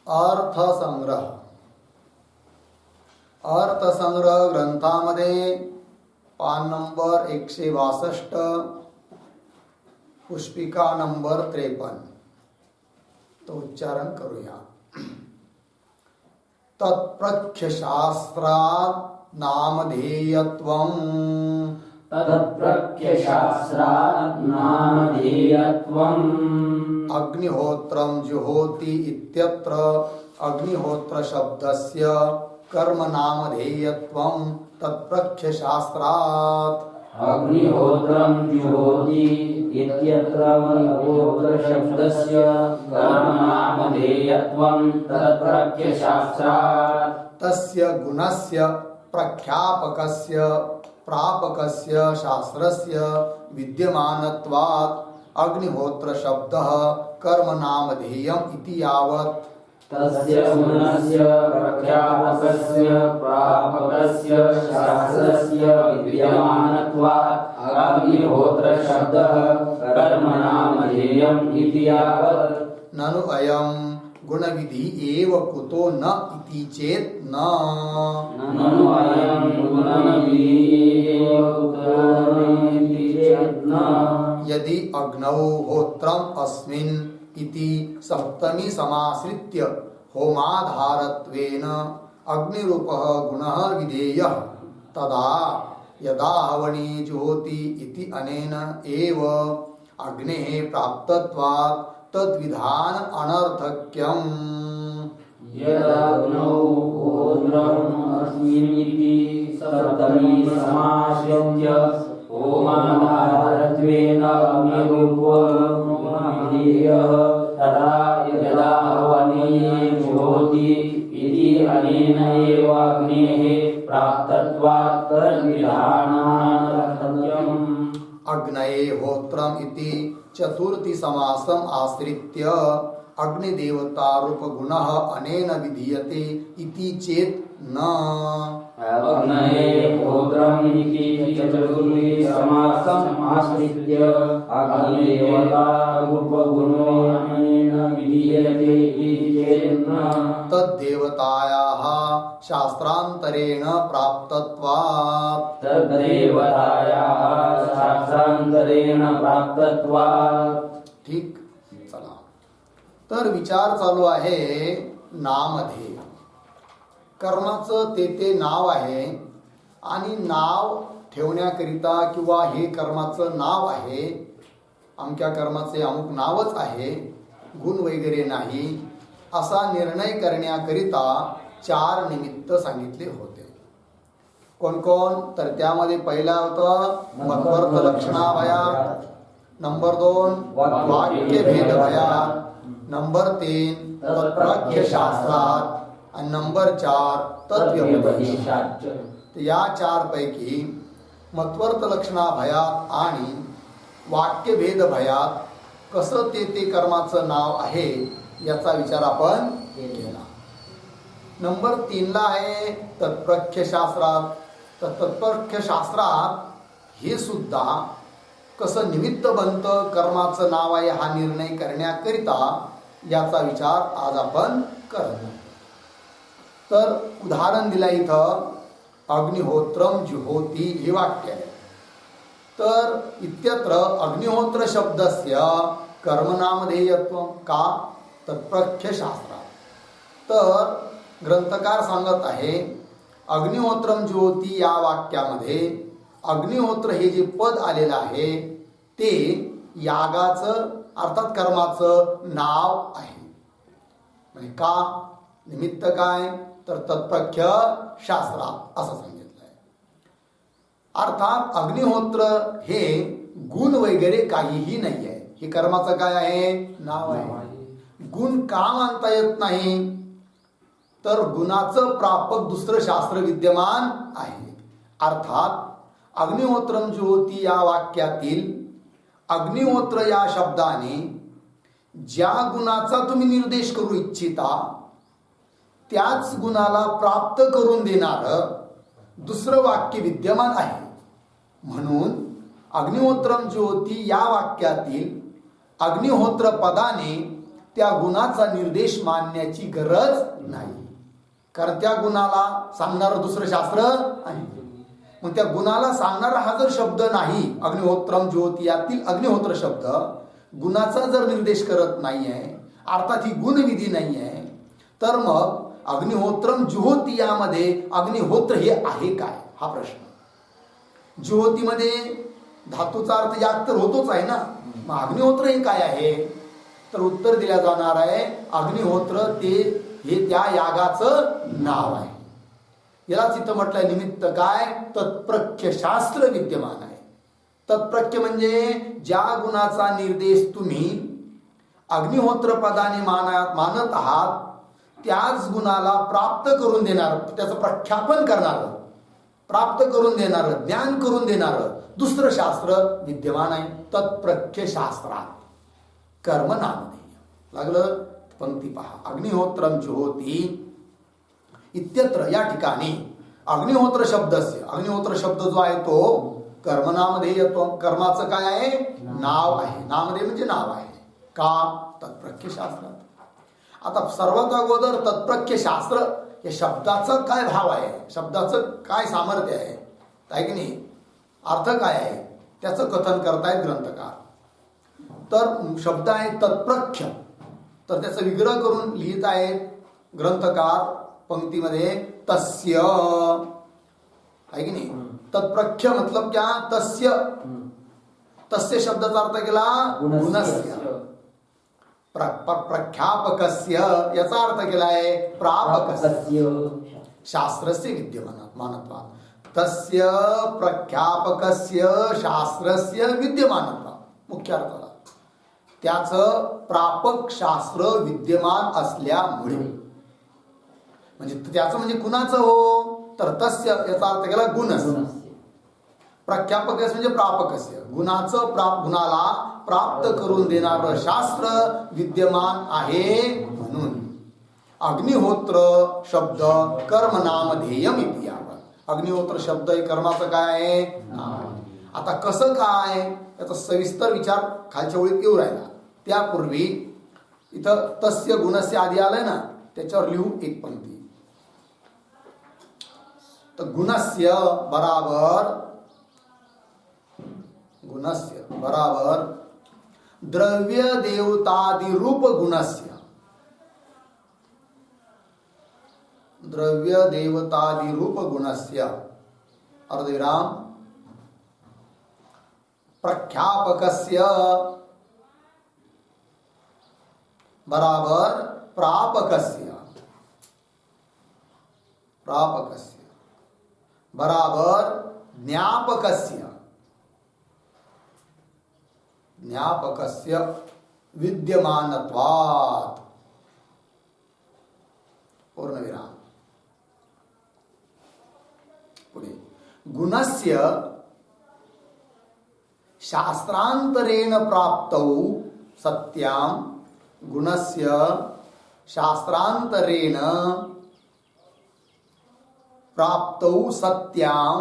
अर्थसंग्रह. अर्थसंग्रह ग्रंथामध्ये पान number 162, Pushpika number 53. तो उच्चारण करूया. तत्प्रख्यशास्त्रात् नामधेयत्वम्. तत्प्रख्यशास्त्रात् नामधेयत्वम्. अग्निहोत्रं जुहोति इत्यत्र अग्निहोत्र शब्दस्य कर्म नामधेयत्वं तत्प्रख्यशास्त्रात्. अग्निहोत्रं जुहोति इत्यत्र अग्निहोत्र शब्दस्य कर्म नामधेयत्वं तत्प्रख्यशास्त्रात्. तस्य गुणस्य प्रख्यापकस्य प्रापकस्य शास्त्रस्य विद्यमानत्वात् अग्निहोत्र शब्दः कर्म नामधेयम् इति यावत्. तस्य गुणस्य प्रख्यापकस्य प्रापकस्य शास्त्रस्य विद्यमानत्वात् अग्निहोत्र शब्दः कर्म नामधेयम् इति यावत्. ननु अयं गुणविधि एव कुतो न इति चेत् न. ननु अयं गुणविधि एव कुतो न इति चेत् न. यदि अग्नौ होत्रम् अस्मिन् इति सप्तमी समाश्रित्य होमाधारत्वेन अग्निरूपः गुणः विधेयः, तदा यदा हवने जुहोति इति अनेन एव अग्नेः प्राप्तत्वात् तद्विधान अनर्थक्यम्. यदग्नौ होत्रम् अस्मिन् इति सप्तमी समाश्रित्य होमाधारत्वेन अग्निरूपः गुणः विधेयः, तदा यदा हवने जुहोति इति अनेन एव अग्नेः प्राप्तत्वात् तद्विधानानर्थक्यम्. अग्नये होत्रम् इति चतुर्थी समासम् आश्रित्य अग्निदेवतारूप गुणः अनेन विधीयते इति चेत् न. अग्नये होत्रम् इति चतुर्थी समासम् आश्रित्य अग्निदेवतारूप गुणो अनेन विधीयते इति चेत् न. तद्देवतायाः शास्त्रान्तरेण प्राप्तत्वात्. तद्देवतायाः शास्त्रान्तरेण प्राप्तत्वात्. ठीक. चला, तर विचार चालू आहे नामधेय. कर्माचं ते नाव आहे आणि नाव ठेवण्याकरिता किंवा हे कर्माचं नाव आहे, अमक्या कर्माचे अमुक नावच आहे, गुण वगैरे नाही, असा निर्णय करण्याकरिता 4 निमित्त सांगितले होते. कोण कोण? तर त्यामध्ये पहिला होतं मत्वर्थ लक्षणाभयात, नंबर 2 वाक्य भेद भयात, नंबर 3 तत्प्रख्यशास्त्रात आणि नंबर 4 तत्व्यपदेशात. या 4 पैकी मत्वर्थ लक्षणाभयात आणि वाक्यभेद भयात कसं ते कर्माचं नाव आहे याचा विचार आपण केला. नंबर 3 ला आहे तत्प्रख्यशास्त्रात. तर तत्प्रख्यशास्त्रात हे सुद्धा कसं निमित्त बनतं, कर्माचं नाव आहे हा निर्णय करण्याकरिता याचा विचार आज आपण करत. तर उदाहरण दिलं इथं अग्निहोत्रम जुहोति हे वाक्य आहे. तर इत्यत्र अग्निहोत्र शब्दस्य कर्मनामधेयत्व का? तत्प्रख्यशास्त्रात. तर ग्रंथकार सांगत आहे अग्निहोत्रम ज्योती या वाक्यामध्ये अग्निहोत्र हे जे पद आलेलं आहे ते यागाचं अर्थात कर्माचं नाव आहे. म्हणजे का, निमित्त काय, तर तत्प्रख्य शास्त्रात असं सांगितलंय. अर्थात अग्निहोत्र हे गुण वगैरे काहीही नाही आहे. हे कर्माचं काय आहे, नाव आहे. गुण का मानता येत नाही, तर गुणाचं प्रापक दुसरं शास्त्र विद्यमान आहे. अर्थात अग्निहोत्रम ज्योती या वाक्यातील अग्निहोत्र या शब्दाने ज्या गुणाचा तुम्ही निर्देश करू इच्छिता त्याच गुणाला प्राप्त करून देणार दुसरं वाक्य विद्यमान आहे. म्हणून अग्निहोत्रम ज्योती या वाक्यातील अग्निहोत्र पदाने त्या गुणाचा निर्देश मानण्याची गरज नाही, कारण त्या गुणाला सांगणारं दुसरं शास्त्र आहे. मग त्या गुणाला सांगणारा हा जर शब्द नाही, अग्निहोत्रम ज्योती यातील अग्निहोत्र शब्द गुणाचा जर निर्देश करत नाही आहे, अर्थात ही गुणविधी नाही आहे, तर मग अग्निहोत्रम ज्योती यामध्ये अग्निहोत्र हे आहे काय, हा प्रश्न. ज्योतीमध्ये धातूचा अर्थ याग तर होतोच आहे ना, मग अग्निहोत्र हे काय आहे, तर उत्तर दिल्या जाणार आहे अग्निहोत्र ते हे त्या यागाचं नाव आहे. यालाच इथं म्हटलंय निमित्त काय, तत्प्रख्य शास्त्र विद्यमान आहे. तत्प्रख्य म्हणजे ज्या गुणाचा निर्देश तुम्ही अग्निहोत्र पदाने मानत आहात त्याच गुणाला प्राप्त करून देणार, त्याचं प्रख्यापन करणार, प्राप्त करून देणार, ज्ञान करून देणार दुसरं शास्त्र विद्यमान आहे. तत्प्रख्य शास्त्रात कर्म नामधेय. लागलं पंक्ती पहा. अग्निहोत्रम ज्योती इत्यत्र या ठिकाणी अग्निहोत्र शब्दस्य, अग्निहोत्र शब्द जो आहे तो कर्मनामधेय येतो. कर्माचं काय आहे, नाव आहे. नामधेय म्हणजे नाव आहे. का, तत्प्रख्य शास्त्रात. आता सर्वात अगोदर तत्प्रख्य शास्त्र या शब्दाचा काय भाव आहे, शब्दाचं काय सामर्थ्य आहे की नाही, अर्थ काय आहे, त्याचं कथन करतायत ग्रंथकार. तर शब्द आहे तत्प्रख्य, तर त्याचा विग्रह करून लिहित आहेत ग्रंथकार पंक्तीमध्ये तस्य, आहे की नाही. तत्प्रख्य मतलब क्या, तस्य. तस्य शब्दाचा अर्थ केला गुणस्य. प्रख्यापकस्य याचा अर्थ केलाय प्रापकस्य, शास्त्रस्य विद्यमानत्वात्. तस्य प्रख्यापकस्य शास्त्रस्य विद्यमानत्वात्. मुख्य अर्थाला त्याचं प्रापक शास्त्र विद्यमान असल्यामुळे, म्हणजे त्याचं म्हणजे कुणाचं हो, तर तस्य याचा अर्थ केला गुणस्य. प्रख्यापकस्य म्हणजे प्रापकस्य, गुणाचं गुणाला प्राप्त करून देणारं शास्त्र विद्यमान आहे. म्हणून अग्निहोत्र शब्द कर्म नामधेयम इति यावं. अग्निहोत्र शब्द हे कर्माचं काय आहे, नाम. आता कसं काय याचा सविस्तर विचार खालच्या ओळीत येऊ राहिला. त्यापूर्वी इथं तस्य गुणस्य आधी आलंय ना, त्याच्यावर लिहू एक पंक्ती. तर गुणस्य बराबर, गुणस्य बराबर द्रव्य देवतादि रूप गुणस्य, द्रव्य देवतादि रूप गुणस्य अर्धविराम प्रख्यापकस्य बराबर प्रापकस्य, प्रापकस्य बराबर ज्ञापकस्य, ज्ञापकस्य विद्यमानत्वात्. पूर्णविराम. पुढे गुणस्य शास्त्रांतरेण प्राप्तौ सत्यां, गुणस्य शास्त्रांतरेण प्राप्तौ सत्यां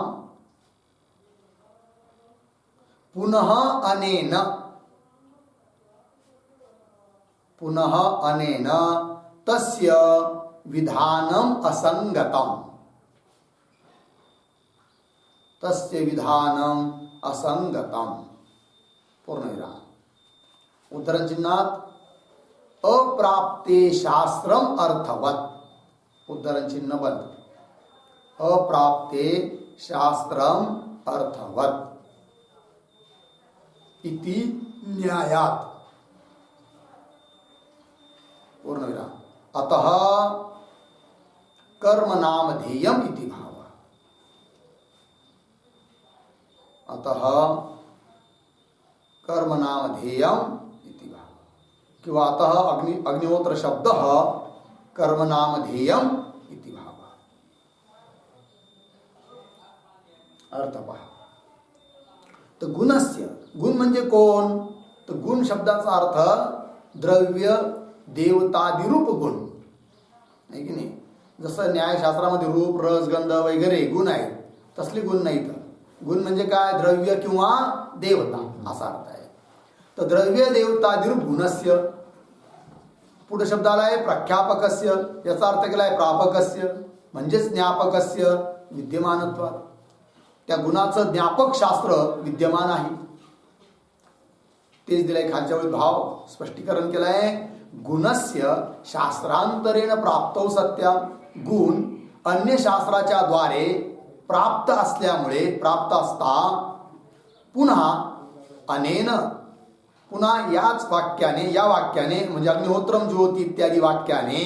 पुनः अनेन, पुनः अनेन तस्य विधानम असंगतम, तस्य विधानम असंगतम. पूर्णविराम. उद्धरण चिन्हात अप्राप्ते शास्त्रम अर्थवत, उद्धरण चिन्ह बंद. अप्राप्ते शास्त्रम अर्थवत इति न्यायात. पूर्णविराम. अतः कर्म नामधेयम इति भाव. अतः कर्म नामधेयम इति भाव. किंवा अतः अग्निहोत्र शब्द कर्म नामधेयम इति भाव. अर्थ पहा. तर गुणस्य, गुण म्हणजे कोण? तर गुण शब्दाचा अर्थ द्रव्य देवतादिरूप गुण आहे की नाही. जसं न्यायशास्त्रामध्ये रूप रस गंध वगैरे गुण आहेत, तसले गुण नाहीत. गुण म्हणजे काय? द्रव्य किंवा देवता असा अर्थ आहे. तर द्रव्य देवतादिरूप गुणस्य, पुढे शब्द आलाय प्रख्यापकस्य, याचा अर्थ केलाय प्रापकस्य म्हणजेच ज्ञापकस्य विद्यमानत्वात. त्या गुणाचं ज्ञापक शास्त्र विद्यमान आहे. तेच दिलंय खालच्या वेळी भाव स्पष्टीकरण केलंय. गुणस्य शास्त्रांतरेण प्राप्तौ सत्या. गुण अन्य शास्त्राच्या द्वारे प्राप्त असल्यामुळे, प्राप्त असता पुन्हा अनेन, पुन्हा याच वाक्याने, या वाक्याने म्हणजे अग्निहोत्रम ज्योती इत्यादी वाक्याने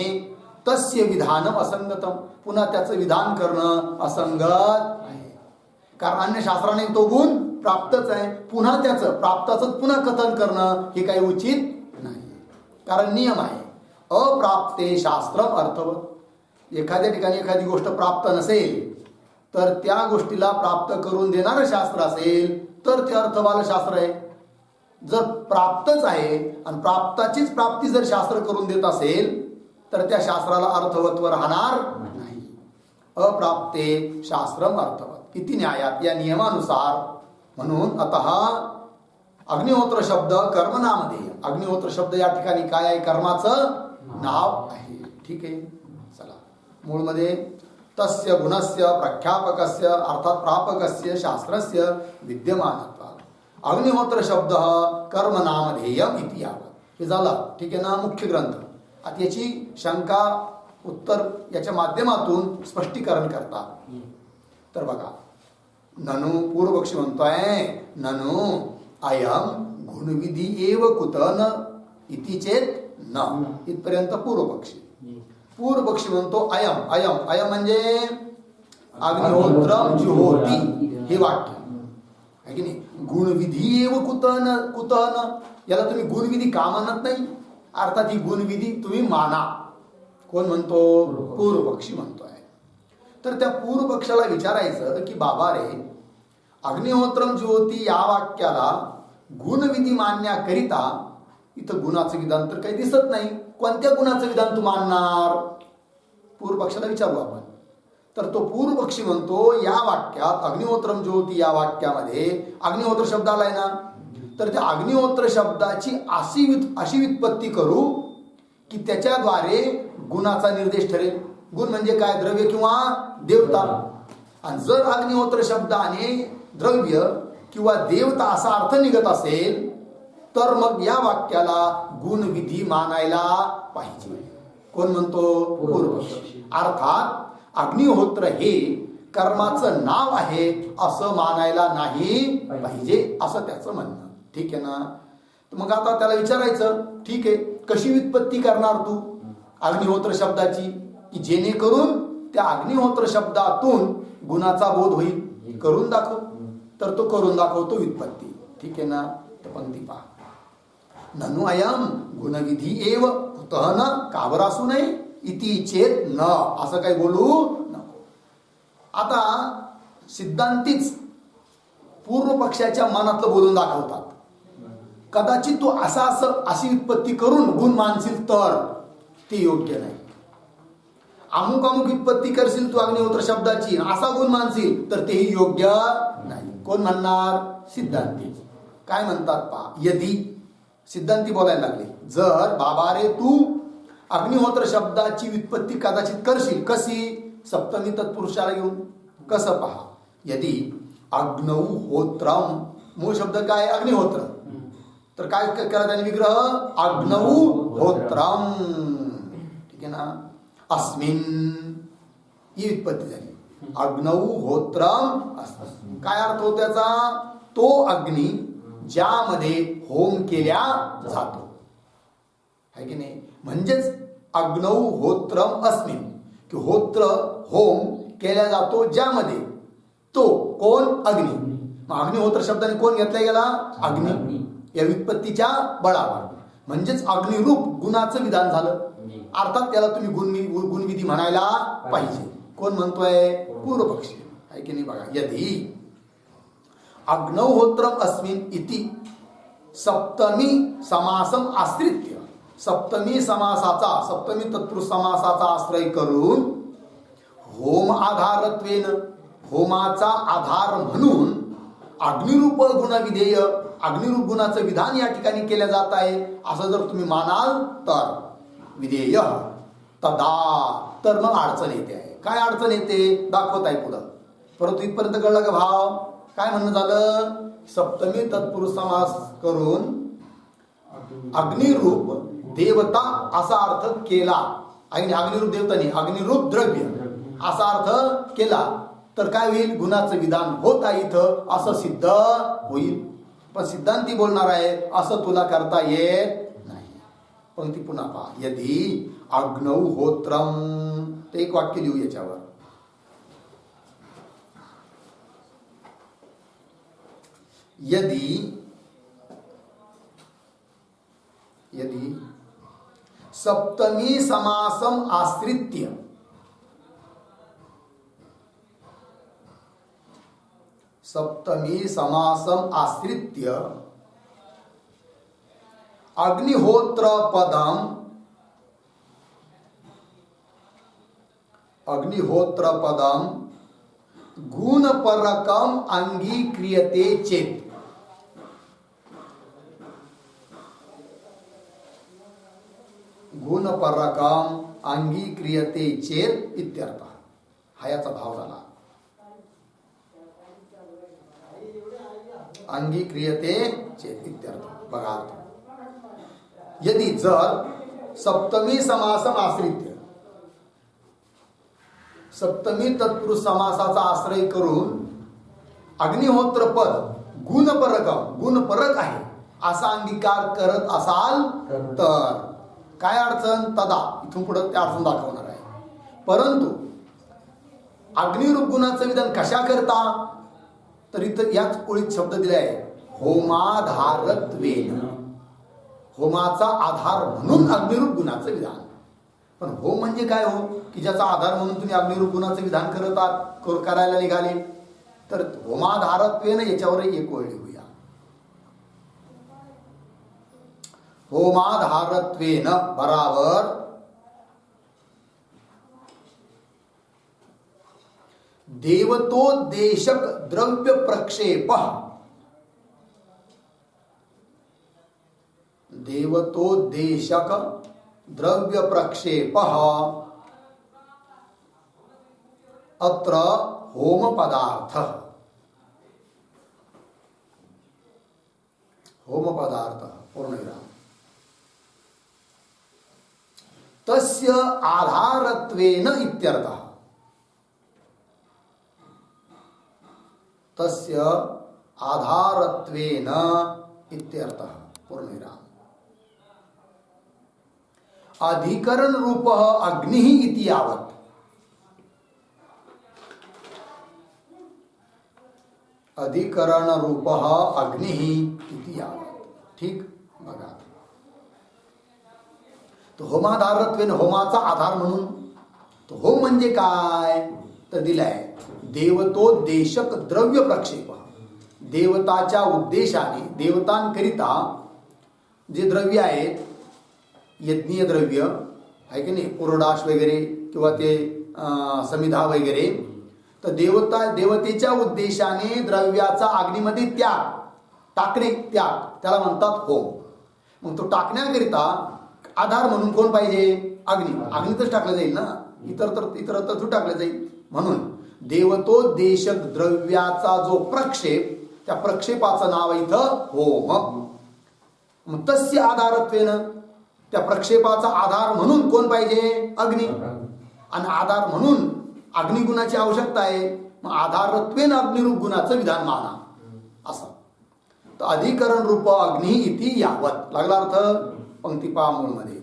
तस्य विधानम असंगतम, पुन्हा त्याचं विधान करणं असंगत आहे. कारण अन्य शास्त्राने तो गुण प्राप्तच आहे, पुन्हा त्याचं प्राप्ताचं पुन्हा कथन करणं हे काही उचित नाही. कारण नियम आहे अप्राप्ते शास्त्रम अर्थवत. एखाद्या ठिकाणी एखादी गोष्ट प्राप्त नसेल तर त्या गोष्टीला प्राप्त करून देणारं शास्त्र असेल तर ते अर्थवालं शास्त्र आहे. जर प्राप्तच आहे आणि प्राप्ताचीच प्राप्ती जर शास्त्र करून देत असेल तर त्या शास्त्राला अर्थवत्व राहणार नाही. अप्राप्ते शास्त्रम अर्थवत इति न्यायात, या नियमानुसार. म्हणून अतः अग्निहोत्र शब्द कर्म नामधेय. अग्निहोत्र शब्द या ठिकाणी काय आहे? कर्माचं नाव आहे. ठीक आहे. चला मूळमध्ये तस्य गुणस्य प्रख्यापकस्य अर्थात प्रापकस्य शास्त्रस्य विद्यमानत्वात् अग्निहोत्र शब्द कर्म नामधेयम इति यावत्. हे झालं. ठीक आहे ना मुख्य ग्रंथ. आता याची शंका उत्तर याच्या माध्यमातून स्पष्टीकरण करतात. तर बघा, ननु पूर्वपक्षी म्हणतोय ननु अयम गुणविधी एव कुत न इति चेत न. इथपर्यंत पूर्वपक्षी. पूर्वपक्षी म्हणतो अयम, अयम, अयम म्हणजे अग्निहोत्रम जुहोती हे वाक्य आहे की नाही. गुणविधी एव कुत न, कुत न, याला तुम्ही गुणविधी का मानत नाही? अर्थात ही गुणविधी तुम्ही माना. कोण म्हणतो? पूर्वपक्षी म्हणतोय. तर त्या पूर्वपक्षाला विचारायचं की बाबा रे, अग्निहोत्रम ज्योती या वाक्याला गुणविधी मानण्याकरिता इथं गुणाचं विधान तर काही दिसत नाही. कोणत्या गुणाचं विधान तू मानणार? पूर्वपक्षाला विचारू आपण. तर तो पूर्वपक्षी म्हणतो या वाक्यात अग्निहोत्रम ज्योती या वाक्यामध्ये अग्निहोत्र शब्द आलाय ना, तर त्या अग्निहोत्र शब्दाची अशी व्युत्पत्ती करू की त्याच्याद्वारे गुणाचा निर्देश ठरेल. गुण म्हणजे काय? द्रव्य किंवा देवता. आणि जर अग्निहोत्र शब्दाने द्रव्य किंवा देवता असा अर्थ निघत असेल तर मग या वाक्याला गुणविधी मानायला पाहिजे. कोण म्हणतो? पूर्वपक्षी. अर्थात अग्निहोत्र हे कर्माचं नाव आहे असं मानायला नाही पाहिजे असं त्याचं म्हणणं. ठीक आहे ना. मग आता त्याला विचारायचं ठीक आहे, कशी व्युत्पत्ती करणार तू अग्निहोत्र शब्दाची की जेणेकरून त्या अग्निहोत्र शब्दातून गुणाचा बोध होईल? करून दाखव. तर तो करून दाखवतो व्युत्पत्ती. ठीक आहे ना. तर पंक्ती पहा. ननु अयम गुणविधी एव कुतः न, का बरं असू नये? इति चेत न, असं काही बोलू नको. आता सिद्धांतीच पूर्व पक्षाच्या मनातलं बोलून दाखवतात. कदाचित तू अशी व्युत्पत्ती करून गुण मानशील तर ते योग्य नाही. अमुक अमुक व्युत्पत्ती करशील तू अग्निहोत्र शब्दाची, असा गुण मानशील तर तेही योग्य नाही. कोण म्हणणार? सिद्धांती. काय म्हणतात पहा. यदि सिद्धांती बोलायला लागले, जर बाबा रे तू अग्निहोत्र शब्दाची व्युत्पत्ती कदाचित करशील, कशी? सप्तमी तत्पुरुषाला घेऊन. कसं पहा. यदि अग्नौ होत्रम, मूळ शब्द काय? अग्निहोत्र. तर काय करा त्याने विग्रह? अग्नौ होत्रम. ठीक आहे ना. अस्मिन ही व्युत्पत्ती झाली. अग्नौ होत्रम अस्मिन. काय अर्थ होतो त्याचा? तो अग्नी ज्यामध्ये होम केल्या जातो, है की नाही. म्हणजेच अग्नौ होत्रम अस्मिन, की होत्र होम केला जातो ज्यामध्ये, तो कोण? अग्नी. मग अग्निहोत्र शब्दाने कोण घेतला गेला? अग्नी. या व्युत्पत्तीच्या बळावर, म्हणजेच अग्निरूप गुणाचं विधान झालं. अर्थात त्याला तुम्ही गुणविधी म्हणायला पाहिजे. कोण म्हणतोय? पूर्व पक्षी आहे की नाही बघा. यदि अग्नहोत्रम अस्मिन इति सप्तमी समासम आश्रित्य, सप्तमी समासाचा, सप्तमी तत्पुरुष समासाचा आश्रय करून होम आधारत्वेन, होमाचा आधार म्हणून अग्निरूप गुणविधेय, अग्निरूप गुणाचं विधान या ठिकाणी केलं जात आहे असं जर तुम्ही मानाल तर विधेय तदा, तर मग अडचण येते आहे. काय अडचण येते दाखवत आहे पुढं. परंतु इथपर्यंत कळलं का भाव? काय म्हणणं झालं? सप्तमी तत्पुरुष समास करून अग्निरूप देवता असा अर्थ केला. अग्निरूप देवताने अग्निरूप द्रव्य असा अर्थ केला तर काय होईल? गुणाचं विधान होत आहे इथं असं सिद्ध होईल. पण सिद्धांती बोलणार आहे असं तुला करता येत नाही. पंक्ती पुन्हा पहा. यदि अग्नौ होत्रम, ते एक वाक्य लिहू याच्यावर. यदि सप्तमी समासम आश्रित्य, सप्तमी समासम आश्रित्य अग्निहोत्र पदम गुणपरकम अंगीक्रियते चेत, गुणपरकम अंगीक्रियते चेत इत्यर्थ. हा याचा भाव झाला. अंगीक्रियते चेत इत्यर्थ. बघा अर्थ. यदि जर सप्तमी समासम आश्रित्य, सप्तमी तत्पुरुष समासाचा आश्रय करून अग्निहोत्र पद गुणपरकम, गुणपरक आहे असा अंगीकार करत असाल तर काय अडचण? तदा, इथून पुढे त्या अडचण दाखवणार आहे. परंतु अग्निरूप गुणाचं विधान कशा करता? तर इथं याच ओळीत शब्द दिला आहे होमाधारत्वेन, होमाचा आधार म्हणून अग्निरूप गुणाचं विधान. पण होम म्हणजे काय हो? की ज्याचा आधार म्हणून तुम्ही अग्निरूप गुणाचं विधान करायला निघाले. तर होमाधारत्वेन याच्यावर एक ओळ लिहूया. होमाधारत्वेन बराबर देवतोद्देशक द्रव्य प्रक्षेप, देवतोद्देशक द्रव्य प्रक्षेप अत्र होम पदार्थ, होम पदार्थ पूर्णविराम. तस्य आधारत्वेन इत्यर्थः, तस्य आधारत्वेन इत्यर्थः पूर्णविराम. अधिकरण रूप अग्नि इति यावत्, अधिकरण रूप अग्नि इति यावत्. ठीक बघा. तो होमाधारत्वेन, होमाचा आधार म्हणून. तो होम म्हणजे काय तर दिलाय देवतोद्देशक द्रव्य प्रक्षेप, देवताच्या उद्देशाने, देवतांकरिता जे द्रव्य आहेत, यज्ञीय द्रव्य आहे की नाही, पुरोडाश वगैरे किंवा ते समिधा वगैरे, तर देवतेच्या उद्देशाने द्रव्याचा अग्नीमध्ये टाकणे, त्याला म्हणतात होम. मग तो टाकण्याकरिता आधार म्हणून कोण पाहिजे? अग्नी. अग्नीतच टाकलं जाईल ना, इतर टाकलं जाईल. म्हणून देवतोद्देशक द्रव्याचा जो प्रक्षेप, त्या प्रक्षेपाचं नाव इथं होम. मग तस्य आधारत्वेन, त्या प्रक्षेपाचा आधार म्हणून कोण पाहिजे? अग्नी. आणि आधार म्हणून अग्निगुणाची आवश्यकता आहे. मग आधारत्वेन अग्निरूप गुणाचं विधान माना असं. तर अधिकरण रूप अग्नि इति यावत लागला अर्थ. पंक्ती पहा मूळमध्ये.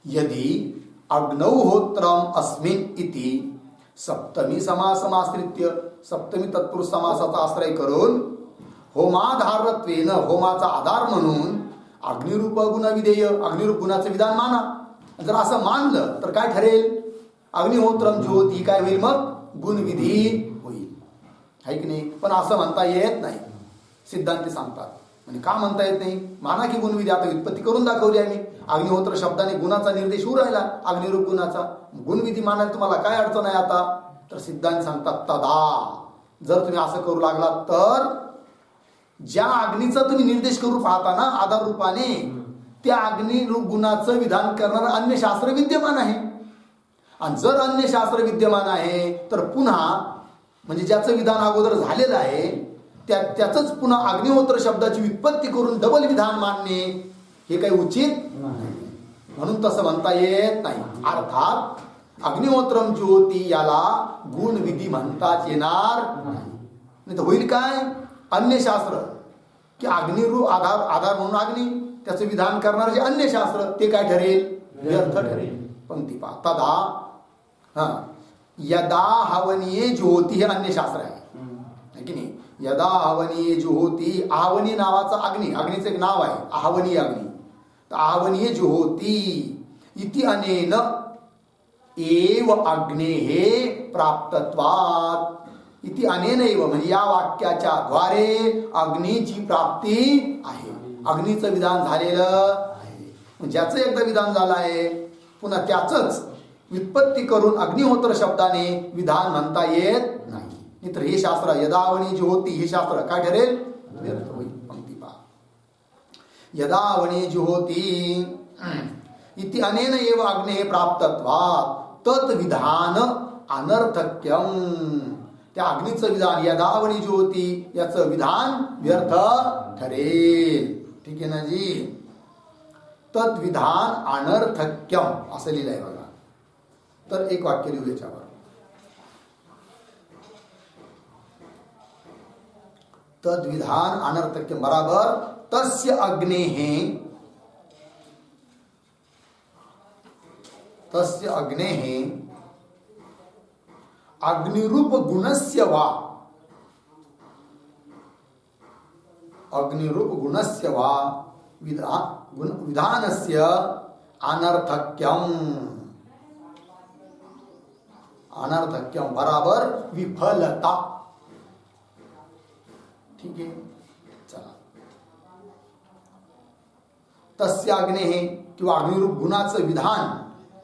यदि अग्नौहोत्रम अस्मिन इति सप्तमी समासमाश्रित्य, सप्तमी तत्पुरुष समासाचा आश्रय करून होमाधारत्वेन, होमाचा आधार म्हणून अग्निरूप गुण विधेय, अग्निरूप गुणाचं विधान माना. जर असं मानलं तर काय ठरेल? अग्निहोत्रम ज्योती काय होईल? मग गुणविधी होईल, आहे की नाही? पण असं म्हणता येत नाही, सिद्धांती सांगतात. म्हणजे का म्हणता येत नाही? माना की गुणविधी, आता व्युत्पत्ती करून दाखवली आम्ही. अग्निहोत्र शब्दाने गुणाचा निर्देश होऊ राहिला, अग्निरूप गुणाचा. गुणविधी मानायला तुम्हाला काय अडचण आहे आता? तर सिद्धांत सांगतात तदा, जर तुम्ही असं करू लागला तर ज्या अग्नीचा तुम्ही निर्देश करू पाहता ना आधार रूपाने, त्या अग्निरूप गुणाचं विधान करणारं अन्य शास्त्र विद्यमान आहे. आणि जर अन्य शास्त्र विद्यमान आहे तर पुन्हा म्हणजे ज्याचं विधान अगोदर झालेलं आहे त्याचंच पुन्हा अग्निहोत्र शब्दाची व्युत्पत्ती करून डबल विधान मानणे हे काही उचित नाही. म्हणून तसं म्हणता येत नाही. अर्थात अग्निहोत्रम ज्योती याला गुणविधी म्हणताच येणार नाही. तर होईल काय? अन्य शास्त्र की अग्निरूप आधार म्हणून अग्नी, त्याचं विधान करणार जे अन्य शास्त्र ते काय ठरेल? व्यर्थ ठरेल. पंक्ती पहा. तदा यदा हवनीय ज्योती हे अन्य शास्त्र आहे की नाही? यदा आहवनीय ज्योती, आहवनीय नावाचा अग्नी, अग्नीचं एक नाव आहे आहवनीय अग्नी. तर आहवनीय ज्योती इति अनेन एव अग्नेः प्राप्तत्वात्, इति अनेनैव म्हणजे या वाक्याच्या द्वारे अग्नीची प्राप्ती आहे. अग्नीचं विधान झालेलं आहे. ज्याचं एकदा विधान झालं आहे पुन्हा त्याचंच व्युत्पत्ती करून अग्निहोत्र शब्दाने विधान म्हणता येत नाही. तर हे शास्त्र यदावनी ज्योती हे शास्त्र काय ठरेल? व्यर्थ होईल. पंक्ती पहा. यदावनी ज्योती इति अनेन एव अग्नेः प्राप्तत्वात् तत् विधान अनर्थक्यम, त्या अग्नीचं विधान यदावनी ज्योती याचं विधान व्यर्थ ठरेल. ठीक आहे ना जी? तत् विधान अनर्थक्यम असं लिहिलंय बघा. तर एक वाक्य लिहू याच्यावर. तद विधान अनर्थक्यम बराबर तस्य अग्नेः, तस्य अग्नेः अग्निरूप गुणस्य वा, अग्निरूप गुणस्य वा विधानस्य अनर्थक्यम, अनर्थक्यम बराबर विफलता. ठीक आहे. चला. तस्य अग्नेः किंवा अग्निरूप गुणाचं विधान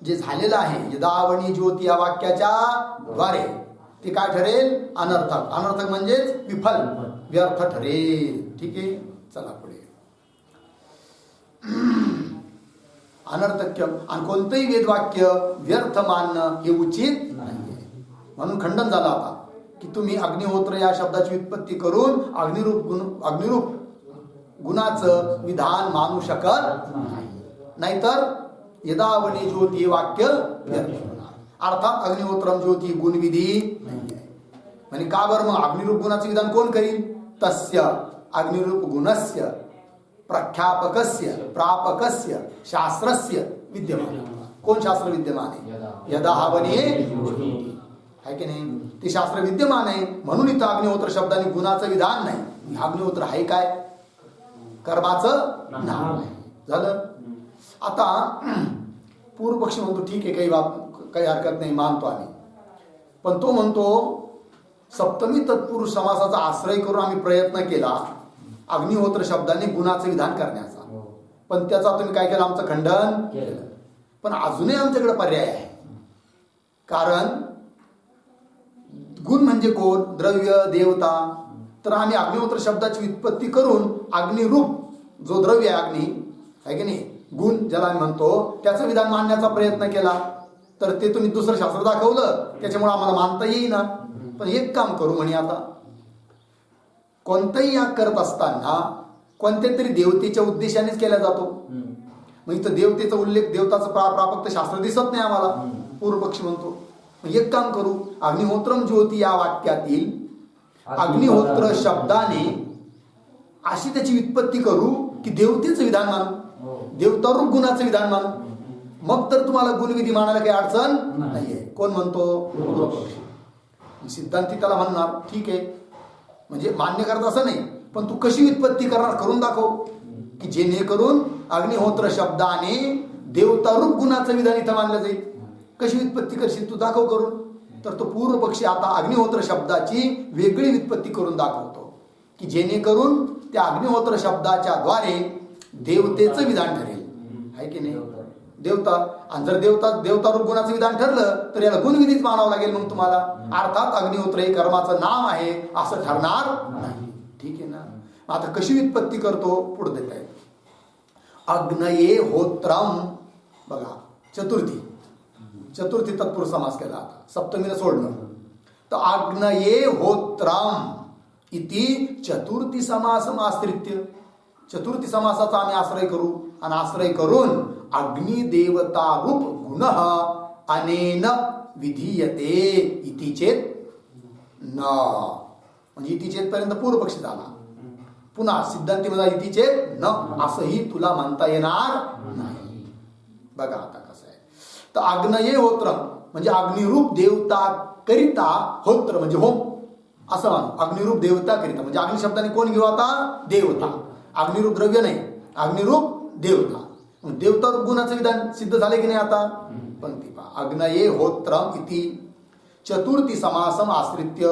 जे झालेलं आहे यदावनी ज्योती या वाक्याच्या द्वारे ते काय ठरेल? अनर्थक. अनर्थक म्हणजेच विफल, व्यर्थ ठरेल. ठीक आहे. चला पुढे. अनर्थक्य, आणि कोणतंही वेदवाक्य व्यर्थ मानणं हे उचित नाहीये. म्हणून खंडन झालं आता की तुम्ही अग्निहोत्र या शब्दाची व्युत्पत्ती करून अग्निरूप गुणाचं विधान मानू शकत नाही. नाहीतर यदावनी ज्योती हे वाक्य व्यर्थ होणार. अर्थात अग्निहोत्रम ज्योती गुणविधी नाही आहे. म्हणजे का बरं? मग अग्निरूप गुणाचं विधान कोण करील? तस्य अग्निरूप गुणस्य प्रख्यापकस्य प्रापकस्य शास्त्रस्य विद्यमान. कोण शास्त्र विद्यमान आहे? यदा हवनी आहे की नाही? ते शास्त्र विद्यमान आहे म्हणून इथं अग्निहोत्र शब्दाने गुणाचं विधान नाही. अग्निहोत्र आहे काय? कर्माचं नाव आहे. झालं. आता पूर्व पक्षी म्हणतो ठीक आहे, काही हरकत नाही, मानतो आम्ही. पण तो म्हणतो सप्तमी तत्पुरुष समासाचा आश्रय करून आम्ही प्रयत्न केला अग्निहोत्र शब्दाने गुणाचं विधान करण्याचा, पण त्याचा तुम्ही काय केलं? आमचं खंडन केलं. पण अजूनही आमच्याकडे पर्याय आहे. कारण गुण म्हणजे कोण? द्रव्य, देवता. तर आम्ही अग्निहोत्र शब्दाची व्युत्पत्ती करून अग्निरूप जो द्रव्य आहे अग्नी आहे की नाही, गुण ज्याला आम्ही म्हणतो, त्याचं विधान मांडण्याचा प्रयत्न केला. तर ते तुम्ही दुसरं शास्त्र दाखवलं, त्याच्यामुळे आम्हाला मानता येईना. पण एक काम करू म्हणे, आता कोणताही याग करत असताना कोणत्या तरी देवतेच्या उद्देशानेच केला जातो. मग इथं देवतेचा उल्लेख, देवताचं प्रापक शास्त्र दिसत नाही आम्हाला. पूर्व पक्षी म्हणतो मग एक काम करू, अग्निहोत्रम ज्योती या वाक्यातील अग्निहोत्र शब्दाने अशी त्याची व्युत्पत्ती करू की देवतेचं विधान मानू, देवतारूप गुणाचं विधान मानू. मग तर तुम्हाला गुणविधी मानायला काही अडचण नाही. नाहीये. कोण म्हणतो? पूर्वपक्षी. सिद्धांती त्याला म्हणणार ठीक आहे, म्हणजे मान्य करत असं नाही, पण तू कशी व्युत्पत्ती करणार करून दाखव, की जेणेकरून अग्निहोत्र शब्दाने देवतारूप गुणाचं विधान इथं मानलं जाईल. कशी व्युत्पत्ती करशील तू, दाखव करून. तर तो पूर्व पक्षी आता अग्निहोत्र शब्दाची वेगळी व्युत्पत्ती करून दाखवतो, की जेणेकरून त्या अग्निहोत्र शब्दाच्या द्वारे देवतेचं विधान ठरेल. आहे की नाही? देवता. आणि जर देवतारूप गुणाचं विधान ठरलं तर याला गुणविधीच मानावं लागेल मग तुम्हाला. अर्थात अग्निहोत्र हे कर्माचं नाम आहे असं ठरणार नाही. ठीक आहे ना? आता कशी व्युत्पत्ती करतो पुढे देत आहे. अग्नये होत्रम, बघा चतुर्थी तत्पुरुष समास केला. आता सप्तमीनं सोडलं तर अग्नये होत्रम इति चतुर्थी समासम आश्रित्य. चतुर्थी समासाचा आम्ही आश्रय करू आणि आश्रय करून अग्निदेवता रूप गुण अनेन विधीयते इति चेत न. म्हणजे इति चेत पर्यंत पूर्व पक्षी झाला. पुन्हा सिद्धांती मध्ये इति चेत न असंही तुला म्हणता येणार नाही. बघा आता कसं आहे. तर अग्नये होत्र म्हणजे अग्निरूप देवता करिता, होत्र म्हणजे होम असं मानू. अग्निरूप देवता करिता म्हणजे अग्नि शब्दाने कोण घेऊ आता? देवता. अग्निरूप द्रव्य नाही, अग्निरूप देवता. देवता रूप गुणाचं विधान सिद्ध झाले की नाही आता? पंक्ती पहा. अग्नये होत्रम इति चतुर्थी समासम आश्रित्य,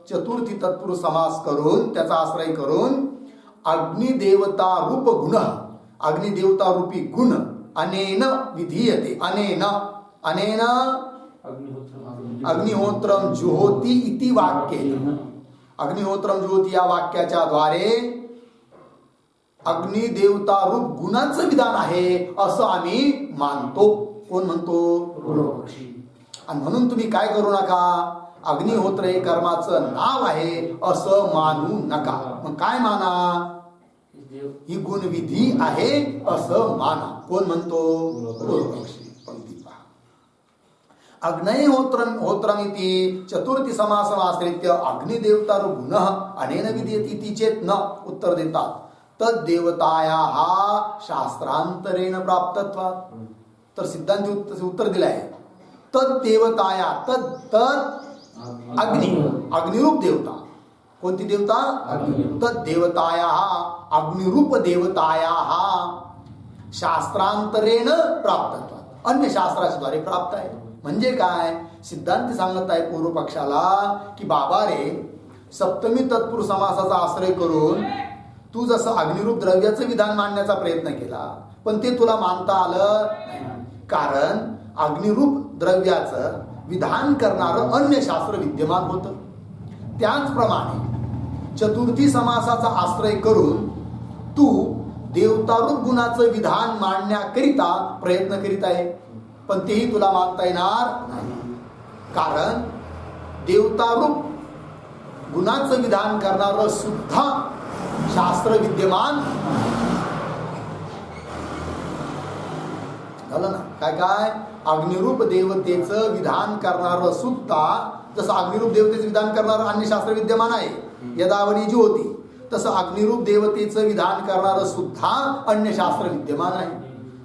चतुर्थी तत्पुरुष समास करून त्याचा आश्रय करून अग्निदेवता रूप गुण, अग्निदेवता रूपी गुण अनेन विधीयते. अनेन अग्निहोत्रम जुहोती इति वाक्येन. अग्निहोत्रम जुहोती या वाक्याच्या द्वारे अग्निदेवता रूप गुणाचं विधान आहे असं आम्ही मानतो. कोण म्हणतो? पूर्वपक्षी. आणि म्हणून तुम्ही काय करू नका, अग्निहोत्र हे कर्माचं नाव आहे असं मानू नका. मग काय माना? ही गुणविधी आहे असं माना. कोण म्हणतो? पूर्वपक्षी. पंक्ती पहा. अग्निहोत्रमिति चतुर्थी समासमाश्रित्य अग्निदेवता रूप गुण अनेन विधीयते इति चेत न. उत्तर देतात तद्देवतायाः शास्त्रांतरेण प्राप्तत्वात्. तर सिद्धांती उत्तर दिलं आहे. तद्देवताया, तद अग्निरूप देवता. कोणती देवता? तद्देवतायाः अग्निरूप देवतायाः शास्त्रांतरेण प्राप्तत्वात्, अन्य शास्त्राच्या द्वारे प्राप्त आहे. म्हणजे काय? सिद्धांती सांगत आहे पूर्व पक्षाला की बाबा रे, सप्तमी तत्पुरुष समासाचा आश्रय करून तू जसं अग्निरूप द्रव्याचं विधान मांडण्याचा प्रयत्न केला, पण ते तुला मानता आलं नाही. कारण अग्निरूप द्रव्याचं विधान करणारं अन्य शास्त्र विद्यमान होतं. त्याचप्रमाणे चतुर्थी समासाचा आश्रय करून तू देवतारूप गुणाचं विधान मांडण्याकरिता प्रयत्न करीत आहे, पण तेही तुला मानता येणार नाही. कारण देवतारूप गुणाचं विधान करणारं सुद्धा शास्त्र विद्यमान झालं ना. काय अग्निरूप देवतेचं विधान करणारं सुद्धा, जसं अग्निरूप देवतेचं विधान करणारं अन्य शास्त्र विद्यमान आहे यदावनी जी होती, तसं अग्निरूप देवतेचं विधान करणारं सुद्धा अन्य शास्त्र विद्यमान आहे.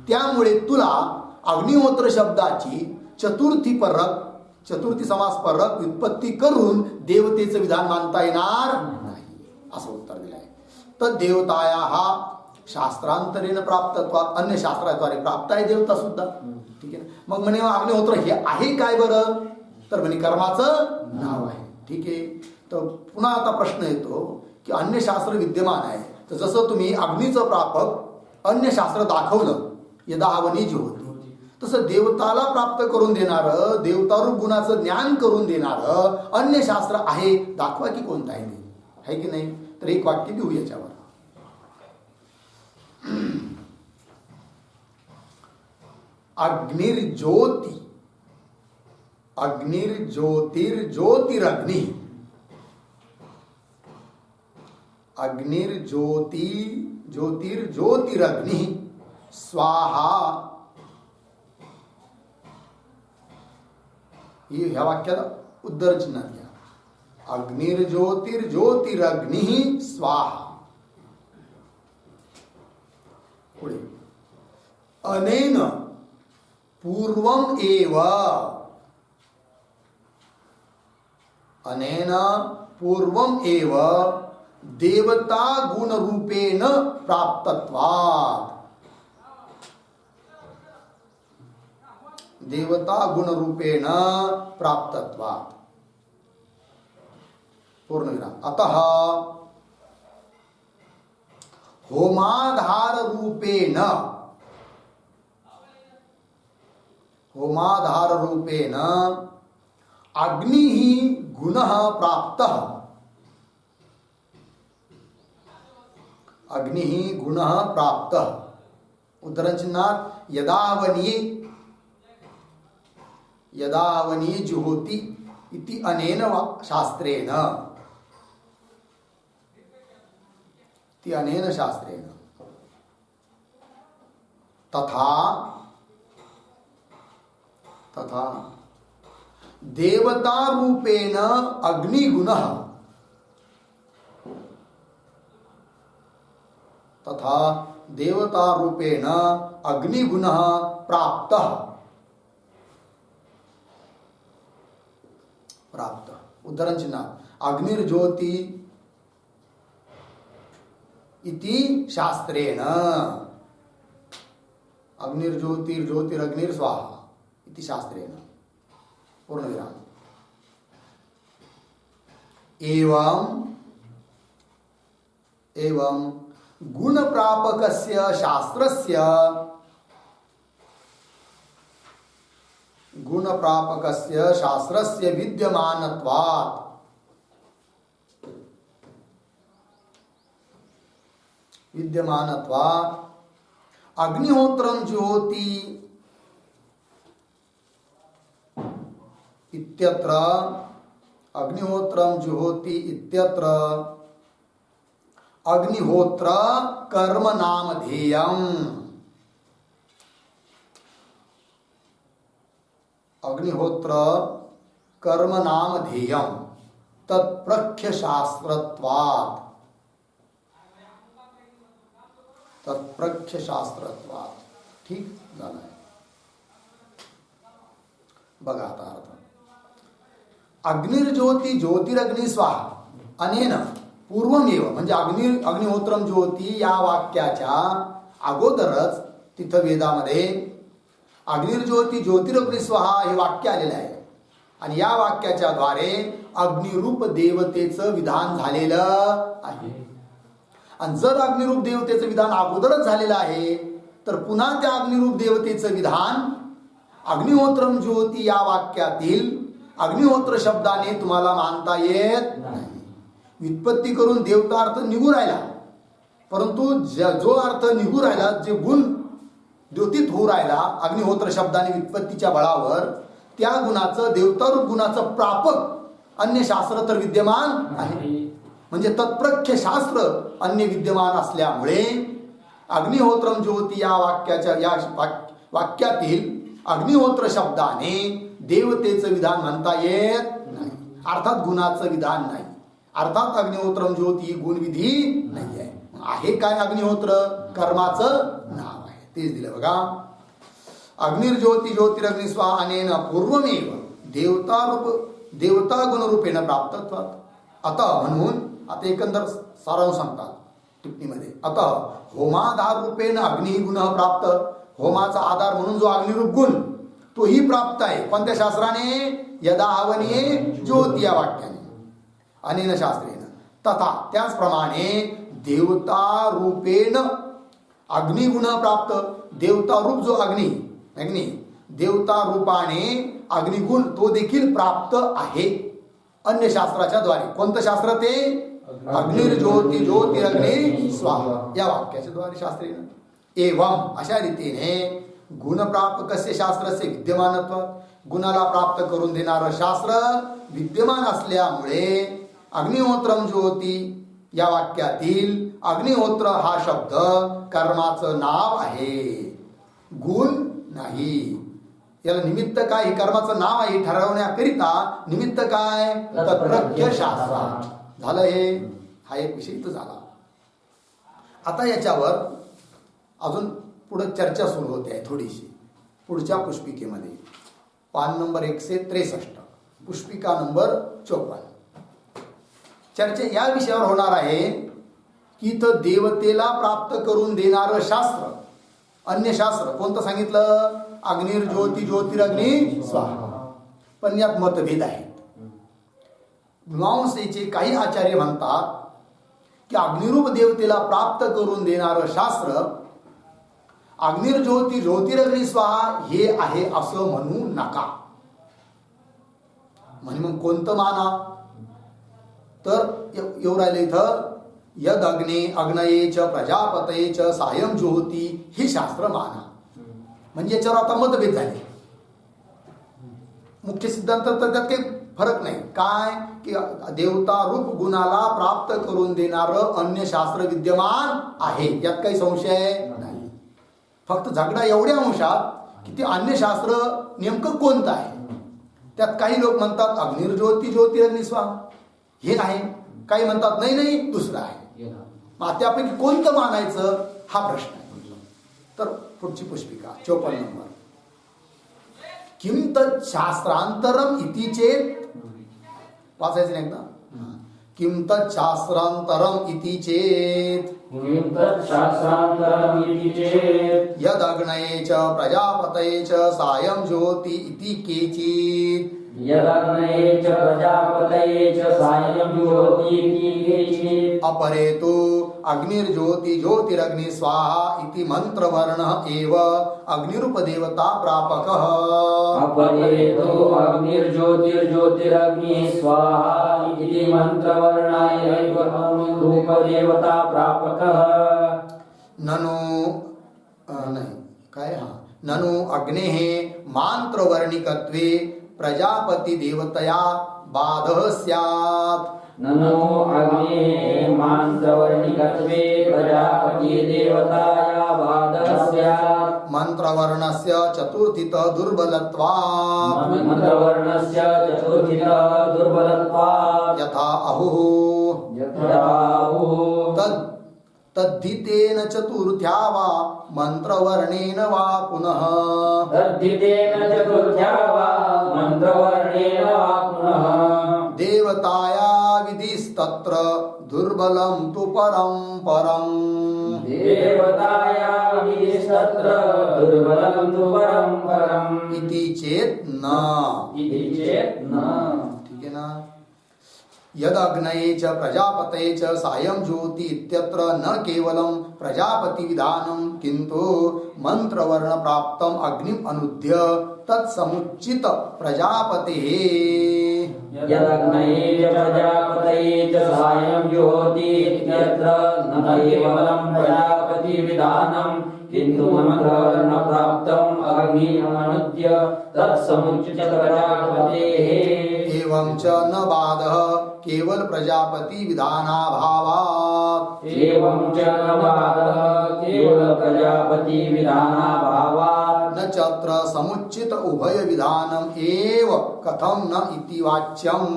त्यामुळे तुला अग्निहोत्र शब्दाची चतुर्थी समास परक व्युत्पत्ती करून देवतेचं विधान मानता येणार नाही असं उत्तर दिलं आहे. तर देवतायाः शास्त्रांतरेण प्राप्तत्वात्, अन्य शास्त्राद्वारे प्राप्त आहे देवता सुद्धा. ठीक आहे. मग म्हणे अग्निहोत्र हे आहे काय बरं? तर म्हणे कर्माचं नाव आहे. ठीक आहे. तर पुन्हा आता प्रश्न येतो की अन्य शास्त्र विद्यमान आहे, तर जसं तुम्ही अग्नीचं प्रापक अन्य शास्त्र दाखवलं यदावनी जी होती, तसं देवताला प्राप्त करून देणारं, देवतारूप गुणाचं ज्ञान करून देणारं अन्य शास्त्र आहे, दाखवा की कोणतं आहे ते. आहे की नाही? तर एक वाक्य देऊ याच्यावर. अग्निर्ज्योतिरग्नि, ज्योतिरग्नि स्वाहा. ह्या वाक्याला उद्धरण चिन्ह घ्या. अग्निर्ज्योतिरग्नि स्वाहा. पुढे अनेन पूर्वम एव अनेन पूर्वम एव देवता गुण रूपेण प्राप्तत्वात् देवता गुण रूपेण प्राप्तत्वात् पूर्णविराम अतः होमाधार रूपेण अग्नि गुणः प्राप्तः अग्नि गुणः प्राप्तः उद्धरणचिन्हात यदावनी जुहोति इति अनेन शास्त्रेण तथा देवता रूपेण अग्निगुणः प्राप्त उद्धरण चिन्ह अग्निर्ज्योति इति शास्त्रेण अग्निर्ज्योतिर्ज्योतिरग्निर्स्वाहा इति शास्त्रेण पूर्णविराम एवं गुण प्रापकस्य शास्त्रस्य विद्यमानत्वात् अग्निहोत्रं जुहोति इत्यत्र अग्निहोत्र कर्म नामधेयम् तत्प्रख्य शास्त्रत्वात् ठीक झालं आहे बघा आता अर्थ अग्निर्ज्योती ज्योतिरग्नि स्वाहा अनेन पूर्वमेव म्हणजे अग्निहोत्रम ज्योती या वाक्याच्या अगोदरच तिथं वेदामध्ये अग्निर्ज्योती ज्योतिरग्नि स्वाहा हे वाक्य आलेलं आहे आणि या वाक्याच्या द्वारे अग्निरूप देवतेचं विधान झालेलं आहे आणि जर अग्निरूप देवतेचं विधान अगोदरच झालेलं आहे तर पुन्हा त्या अग्निरूप देवतेचं विधान अग्निहोत्रम ज्योती या वाक्यातील अग्निहोत्र शब्दाने तुम्हाला मानता येत नाही व्युत्पत्ती करून देवता अर्थ निघू राहिला परंतु जो अर्थ निघू राहिला जे गुण द्योतित होऊ राहिला अग्निहोत्र शब्दाने व्युत्पत्तीच्या बळावर त्या गुणाचं देवतारूप गुणाचं प्रापक अन्य शास्त्र तर विद्यमान आहे म्हणजे तत्प्रख्य शास्त्र अन्य विद्यमान असल्यामुळे अग्निहोत्रम ज्योती या वाक्यातील अग्निहोत्र शब्दाने देवतेचं विधान म्हणता येत नाही अर्थात गुणाचं विधान नाही अर्थात अग्निहोत्रम ज्योती गुणविधी नाही आहे काय अग्निहोत्र कर्माचं नाव आहे तेच दिलं बघा अग्निर्ज्योती ज्योतिरग्निस्वा अनेन पूर्वमेव देवता गुणरूपेण प्राप्तत्वात् आता म्हणून आता एकंदर सारांश सांगतात टिप्पणीमध्ये आता होमाधार रूपेण अग्नि गुण प्राप्त होमाचा आधार म्हणून जो अग्निरूप गुण तोही प्राप्त आहे कोणत्या शास्त्राने यदा हवनीये ज्योती या वाक्याने अनेन शास्त्रेण तथा त्याचप्रमाणे देवता रूपेण अग्निगुण प्राप्त देवता रूप जो अग्नि देवता रूपाने अग्निगुण तो देखील प्राप्त आहे अन्य शास्त्राच्या द्वारे कोणतं शास्त्र ते अग्निर्ज्योती ज्योतिरग्नि स्वाहा या वाक्याच्या द्वारे शास्त्रेण एवं अशा रीतीने गुणप्रापकस्य शास्त्रस्य विद्यमानत्व गुणाला प्राप्त करून देणारं शास्त्र विद्यमान असल्यामुळे अग्निहोत्रम ज्योती या वाक्यातील अग्निहोत्र हा शब्द कर्माचं नाव आहे गुण नाही याला निमित्त काय हे कर्माचं नाव आहे ठरवण्याकरिता निमित्त काय तत्प्रख्य शास्त्र झालं हे हा एक विषय इथं झाला आता याच्यावर अजून पुढे चर्चा सुरू होते आहे थोडीशी पुढच्या पुष्पिकेमध्ये पान नंबर 163, पुष्पिका नंबर 54. चर्चा या विषयावर होणार आहे की इथं देवतेला प्राप्त करून देणारं शास्त्र, अन्य शास्त्र कोणतं सांगितलं? अग्निर्ज्योती ज्योतिरग्नी स्वाहा. पण यात मतभेद आहेत. मीमांसेचे काही आचार्य म्हणतात की अग्निरूप देवतेला प्राप्त करून देणारं शास्त्र अग्निर्ज्योती ज्योतिरग्नी स्वाहा हे आहे असं म्हणू नका. म्हणजे मग कोणतं माना? तर येऊ राहिलं इथं यद अग्ने अग्नये च प्रजापतये च सायं ज्योती हे शास्त्र माना. म्हणजे याच्यावर आता मतभेद झाले. मुख्य सिद्धांत तर त्यात काही फरक नाही. काय की देवता रूप गुणाला प्राप्त करून देणारं अन्य शास्त्र विद्यमान आहे, यात काही संशय नाही. फक्त झगडा एवढ्या अंशात की ते अन्य शास्त्र नेमकं कोणतं आहे. त्यात काही लोक म्हणतात अग्निर्ज्योती ज्योतिरग्नी स्वाहा हे आहे, काही म्हणतात नाही नाही दुसरं आहे. मग त्यापैकी कोणतं मानायचं हा प्रश्न आहे. तर पुढची पुष्पिका 54 नंबर. किम तत् शास्त्रांतरम इति चेत, वाचायचं नाही एकदा. किम तत् शास्त्रांतरम इति चेत यद अग्नये च प्रजापतये च सायं ज्योति इति केचित् अपरे तु अग्निर्ज्योति ज्योतिरग्नि स्वाहा इति मंत्रवर्णः एव अग्निरूपदेवता प्रापकः. अग्निर्ज्योतिर्ज्योतिरग्नि स्वाहा इति मंत्रवर्णः एव अग्निरूपदेवता प्रापकः. ननु नहीं काय हा ननु अग्नेः मांत्रवर्णिकत्वे प्रजापति देवतया बाधः स्यात्. ननु अग्नेः मांत्रवर्णिकत्वे प्रजापति देवताया बाधः स्यात्. मंत्रवर्णस्य चतुर्थितः दुर्बलत्वात्. मंत्रवर्णस्य चतुर्थितः दुर्बलत्वात्. यथा अहुः तद्धितेन चतुर्थ्या वा मंत्रवर्णेन वा पुनः. तद्धितेन चतुर्थ्या वा मंत्रवर्णेन वा पुनः. देवताया विधिस्तत्र दुर्बलं तु परं परम्. देवताया विधिस्तत्र दुर्बलं तु परं परम्. इति चेत् न. ठीक है ना. यद अग्नये च प्रजापतये च सायं ज्योति इत्यत्र न केवलं प्रजापति विधानं किन्तु मंत्रवर्ण प्राप्तम् अग्निम् अनुद्य तत्समुच्चित प्रजापतेः. यद अग्नये च प्रजापतये च सायं ज्योति इत्यत्र न केवलं प्रजापति विधानं किन्तु मंत्रवर्ण प्राप्तम् अग्निम् अनुद्य तत्समुच्चित प्रजापतेः. एवं च न बाधः केवल प्रजापति विधानाभावात्. एवं च न बाधः केवल प्रजापति विधानाभावात्. न चत्र समुच्चित उभय विधानम् एव कथं न इति वाच्यम्.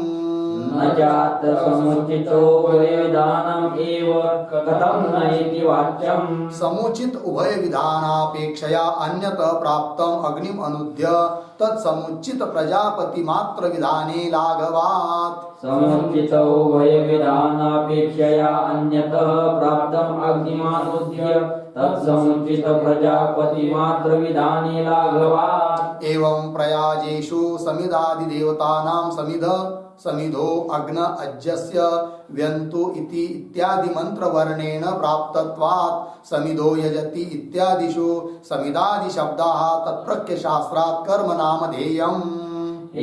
न जात समुचितो विधानम् एव कथं न इति वाच्यम्. समुचित उभय विधानापेक्षया अन्यतः प्राप्तम् अग्निम् अनुद्य तत्समुचित प्रजापति मात्र विधाने लाघवात्. समुचितो विधानापेक्षया अन्यतः प्राप्तम् अग्निमानुद्य तत्समुचित प्रजापति मात्र विधाने लाघवात्. एवं प्रयाजेषु समिदादि देवतानां समिधो अग्न अज्यस्य व्यन्तु इति इत्यादि मंत्रवर्णेन प्राप्तत्वात् समिधो यजति इत्यादिषु समिदादि शब्दाः तत्प्रख्य शास्त्रात् कर्म नामधेयम्.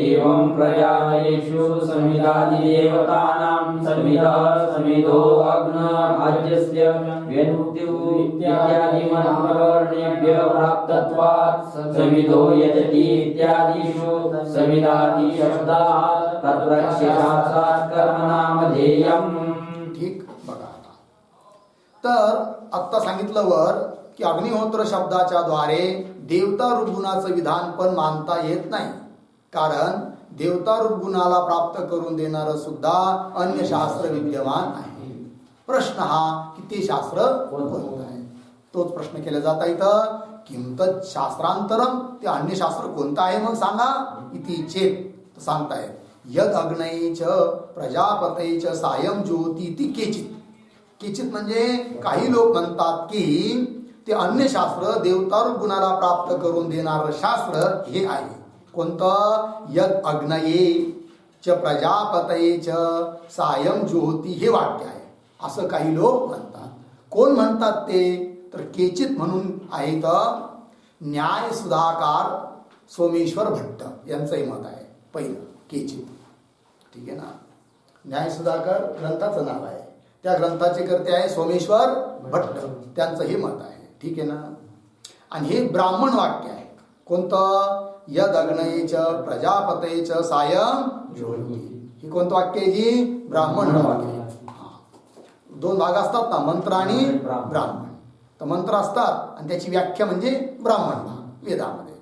एवं प्रजायेषु समिदादि देवतानां समिधो अग्न आज्यस्य व्यन्तु इत्यादि मंत्रवर्णेभ्यः प्राप्तत्वात् समिधो यजति इत्यादिषु समिदादि शब्दाः तत्प्रख्य शास्त्रात् कर्म नामधेयम्. ठीक बघा आता. तर आत्ता सांगितलं वर की अग्निहोत्र शब्दाच्या द्वारे देवता रूप गुणाचं विधान पण मानता येत नाही. कारण देवता रूप गुणाला प्राप्त करून देणारं सुद्धा अन्य शास्त्र विद्यमान आहे. प्रश्न हा की ते शास्त्र कोणतं आहे. तोच प्रश्न केला जाता इथं किम तत् शास्त्रांतरम, ते अन्य शास्त्र कोणतं आहे मग सांगा. इति चेत सांगताय यद अग्नयेच प्रजापतेच सायं ज्योती इति केचित. केचित म्हणजे काही लोक म्हणतात की ते अन्य शास्त्र देवतारूप गुणाला प्राप्त करून देणारं शास्त्र हे आहे. कोणतं? यद अग्नये च प्रजापतये च सायं ज्योती हे वाक्य आहे असं काही लोक म्हणतात. कोण म्हणतात ते? तर केचित म्हणून आहेत न्याय सुधाकार सोमेश्वर भट्ट यांचंही मत आहे. पहिलं केचित, ठीक आहे ना. न्याय सुधाकर ग्रंथाचं नाव आहे, त्या ग्रंथाचे कर्ते आहे सोमेश्वर भट्ट, त्यांचं हे मत आहे. ठीक आहे ना. आणि हे ब्राह्मण वाक्य आहे. कोणतं? यद अग्नयेच प्रजापतेच सायं ज्योती. हे कोणतं वाक्य आहे जी? ब्राह्मण वाक्य आहे. दोन भाग असतात ना, मंत्र आणि ब्राह्मण. तर मंत्र असतात आणि त्याची व्याख्या म्हणजे ब्राह्मण भाग वेदामध्ये.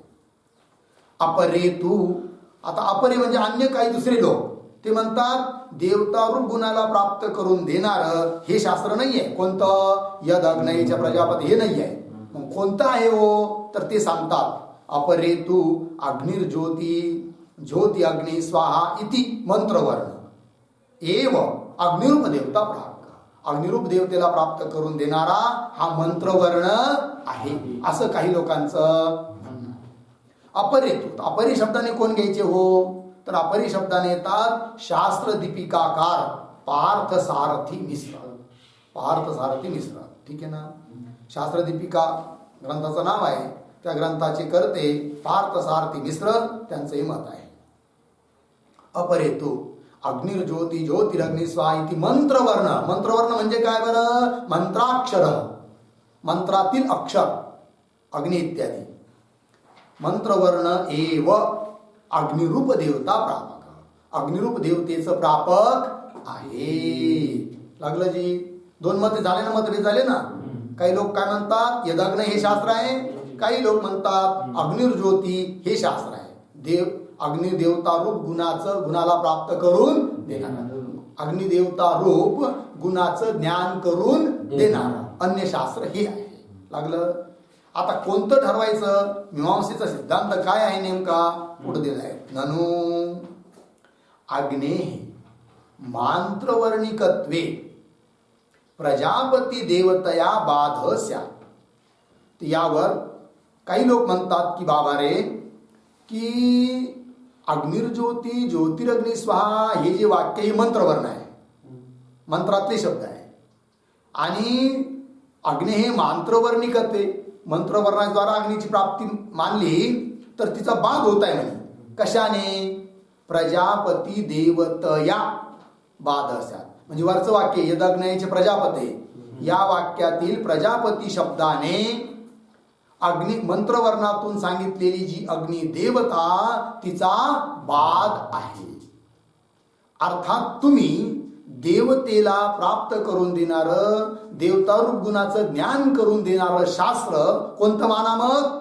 अपरे तू, आता अपरे म्हणजे अन्य काही दुसरे लोक ते म्हणतात देवतारूप गुणाला प्राप्त करून देणार हे शास्त्र नाहीये. कोणतं? यद अग्नयेच प्रजापती हे नाही आहे. मग कोणतं आहे हो? तर ते सांगतात अपरे तू अग्निर्ज्योती ज्योती अग्नि स्वाहा इति मंत्रवर्ण एव अग्निरूप देवता प्राप्त. अग्निरूप देवतेला प्राप्त करून देणारा हा मंत्रवर्ण आहे असं काही लोकांचं म्हणणं. अपरेतू, अपरी शब्दाने कोण घ्यायचे हो? तर अपरी शब्दाने येतात शास्त्र दीपिकाकार पार्थ सारथी मिश्र. पार्थ सारथी मिश्र, ठीक आहे ना. शास्त्र दीपिका ग्रंथाचं नाव आहे, त्या ग्रंथाचे कर्ते पार्थ सारथी मिश्र त्यांचंही मत आहे. अपरेतू अग्निर्ज्योती ज्योतिरग्नि स्वा इति मंत्रवर्ण. मंत्रवर्ण म्हणजे काय बरं? मंत्राक्षर, मंत्रातील अक्षर, अग्नि इत्यादी. मंत्रवर्ण एव अग्निरूप देवता प्रापक. अग्निरूप देवतेचं प्रापक आहे. लागलं जी? दोन मते झाले ना, मतभेद झाले ना. काही लोक काय म्हणतात यदाग्न हे शास्त्र आहे, काही लोक म्हणतात अग्निर्ज्योती हे शास्त्र आहे. देव अग्निदेवता रूप गुणाचं गुणाला प्राप्त करून देणार, अग्निदेवता रूप गुणाचं ज्ञान करून देणार अन्य शास्त्र हे आहे. लागलं? आता कोणतं ठरवायचं? मीमांसेचा सिद्धांत काय आहे नेमका? पुढे दिला आहे. ननु अग्ने मांत्रवर्णिकत्वे प्रजापती देवतया बाध स्यात्. यावर काही लोक म्हणतात की बाबा रे, की अग्निर्ज्योती ज्योतिरग्नि स्वाहा हे जे वाक्य हे मंत्रवर्ण आहे, मंत्रातले शब्द आहे. आणि अग्नि हे मांत्रवर्णिकत्वे, मंत्रवर्णाद्वारा अग्नीची प्राप्ती मानली तर तिचा बाध होत आहे म्हणे. कशाने? प्रजापती देवतया बाध अस्यात्. म्हणजे वरचं वाक्य यदग्नयेच प्रजापते, या वाक्यातील प्रजापती शब्दाने अग्नि मंत्रवर्णातून सांगितलेली जी अग्नि देवता तिचा बाध आहे. अर्थात तुम्ही देवतेला प्राप्त करून देणार देवतारूप गुणाचं ज्ञान करून देणारं शास्त्र कोणतं माना मग?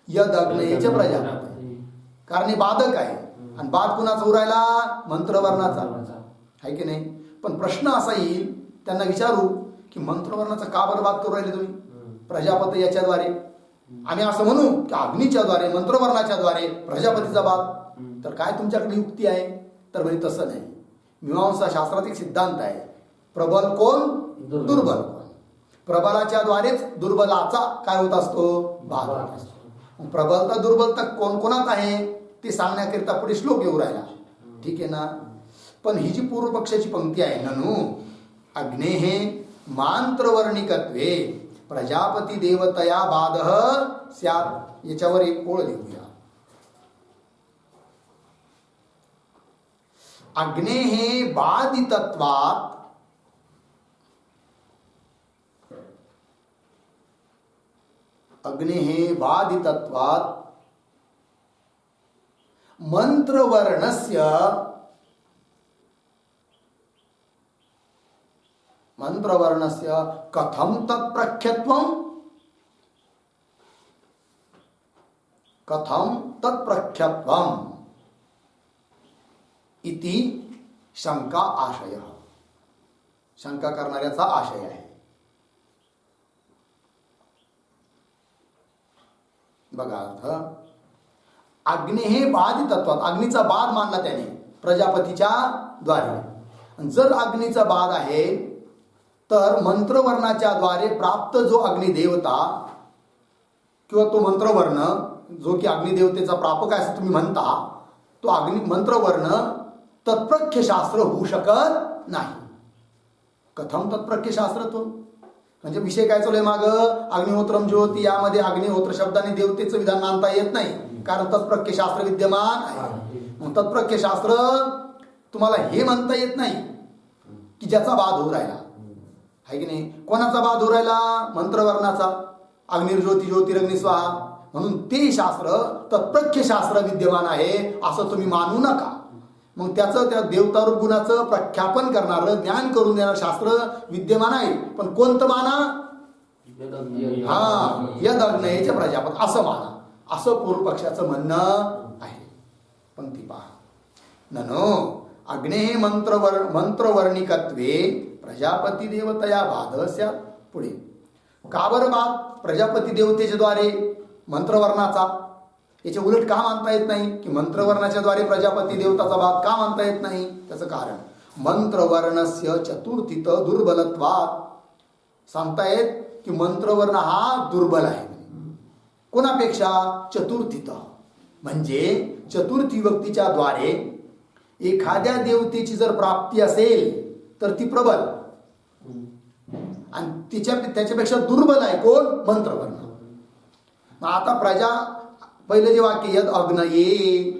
यदग्नयेच प्रजापती. कारण हे बाधक आहे. आणि बाध कुणाचा उरायला? मंत्रवर्णाचा, आहे की नाही. पण प्रश्न असा येईल, त्यांना विचारू की मंत्रवर्णाचा का बरबाद करू राहिले तुम्ही? प्रजापती याच्याद्वारे आम्ही असं म्हणू की अग्नीच्या द्वारे मंत्रवर्णाच्या द्वारे प्रजापतीचा बाध. तर काय तुमच्याकडे युक्ती आहे? तर म्हणजे तसं नाही. मीमांसा शास्त्रात एक सिद्धांत आहे, प्रबल कोण दुर्बल कोण. प्रबलाच्या द्वारेच दुर्बलाचा काय होत असतो? बाध होत असतो. प्रबलता दुर्बलता कोण कोणात आहे ते सांगण्याकरिता पुढे श्लोक येऊ राहिला, ठीक आहे ना. पण ही जी पूर्व पक्षाची पंक्ती आहे, ननु अग्नेहे मांत्रवर्णिकत्वे प्रजापती देवतया बाधः स्यात्, याच्यावर एक ओळ लिहूया. अग्नेहे बाधितत्वात् अग्नेहे बाधितत्वात् मंत्रवर्णस्य कथम तत्प्रख्यत्वम् कथम तत्प्रख्यत्वम् इति शंका आशय. शंका करणाऱ्याचा आशय आहे. बघा अर्थ. अग्नी हे बाध तत्वात, अग्नीचा बाध मानला त्याने प्रजापतीच्या द्वारे. जर अग्नीचा बाध आहे तर मंत्रवर्णाच्या द्वारे प्राप्त जो अग्निदेवता किंवा तो मंत्रवर्ण जो की अग्निदेवतेचा प्रापक आहे असं तुम्ही म्हणता, तो मंत्रवर्ण तत्प्रख्य शास्त्र होऊ शकत नाही. कथम तत्प्रख्य शास्त्र तो म्हणजे विषय काय चालू आहे माग, अग्निहोत्रम ज्योती, यामध्ये अग्निहोत्र शब्दाने देवतेचं विधान मानता येत नाही कारण तत्प्रख्य शास्त्र विद्यमान आहे. मग तत्प्रख्य शास्त्र तुम्हाला हे म्हणता येत नाही की ज्याचा बाध होऊ राहिला आहे की नाही. कोणाचा बाध होऊ राहिला? मंत्रवर्णाचा. अग्निर्ज्योती ज्योतिरग्नि स्वाहा म्हणून ते शास्त्र तत्प्रख्य शास्त्र विद्यमान आहे असं तुम्ही मानू नका. मग त्याचं त्या देवतारूप गुणाचं प्रख्यापन करणारं ज्ञान करून देणारं शास्त्र विद्यमान आहे. पण कोणतं माना? हा, यद अग्नयेच प्रजापत असं माना, असं पूर्व पक्षाचं म्हणणं आहे. पंक्ती पहा. ननो अग्ने मंत्रवर्णिकत्वे प्रजापती देवतया बाध स्यात्. पुढे का बरं बाध प्रजापती देवतेच्या द्वारे मंत्रवर्णाचा? याचे उलट का मानता येत नाही की मंत्रवर्णाच्या द्वारे प्रजापती देवताचा बाध का मानता येत नाही? त्याचं कारण मंत्रवर्णस्य चतुर्थीत दुर्बलत्वात्. सांगतायत की मंत्रवर्ण हा दुर्बल आहे. कोणापेक्षा? चतुर्थीत. म्हणजे चतुर्थी व्यक्तीच्या द्वारे एखाद्या देवतेची जर प्राप्ती असेल तर ती प्रबल आणि त्याच्यापेक्षा दुर्बल आहे कोण? मंत्रवर्ण. आता प्रजा पहिलं जे वाक्य यद अग्नये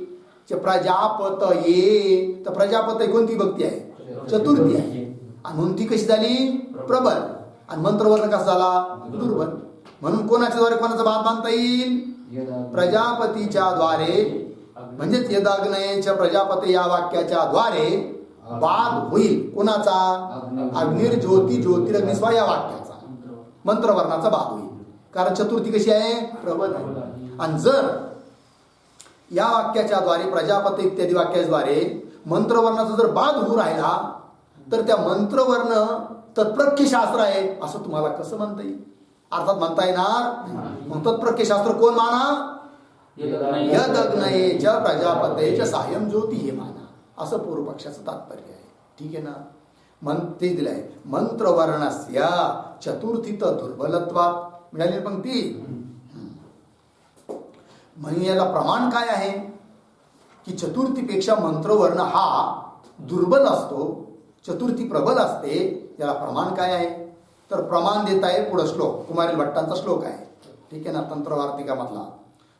प्रजापत ये, तर प्रजापत कोणती भक्ती आहे? चतुर्थी आहे. आणि म्हणून ती कशी झाली? प्रबल. आणि मंत्रवर्ण कसा झाला? दुर्बल. म्हणून कोणाच्या द्वारे कोणाचा बाध मानता येईल? प्रजापतीच्या द्वारे. म्हणजेच यदाग्नयेच्या प्रजापती या वाक्याच्या द्वारे बाध होईल. कोणाचा? अग्निर्ज्योती ज्योतिरग्नि स्वाहा या वाक्याचा, मंत्रवर्णाचा बाध होईल. कारण चतुर्थी कशी आहे? प्रबल आहे. आणि जर या वाक्याच्या द्वारे प्रजापती इत्यादी वाक्याद्वारे मंत्रवर्णाचा जर बाध होऊ राहिला तर त्या मंत्रवर्ण तत्प्रख्य शास्त्र आहे असं तुम्हाला कसं म्हणता येईल? अर्थात म्हणता येणार. मग तत्प्रख्य शास्त्र कोण माना? यद अग्नयेच्या प्रजापतेच्या सायम ज्योती हे माना, असं पूर्व पक्षाचं तात्पर्य आहे. ठीक आहे ना. ते दिलंय मंत्रवर्णस्य चतुर्थीत दुर्बलत्वात्. मिळाली पंक्ती. म्हणून याला प्रमाण काय आहे की चतुर्थीपेक्षा मंत्रवर्ण हा दुर्बल असतो, चतुर्थी प्रबल असते. याला प्रमाण काय आहे? तर प्रमाण देत आहे पुढं श्लोक, कुमारील भट्टांचा श्लोक आहे. ठीक आहे ना, तंत्रवार्तिका मधला.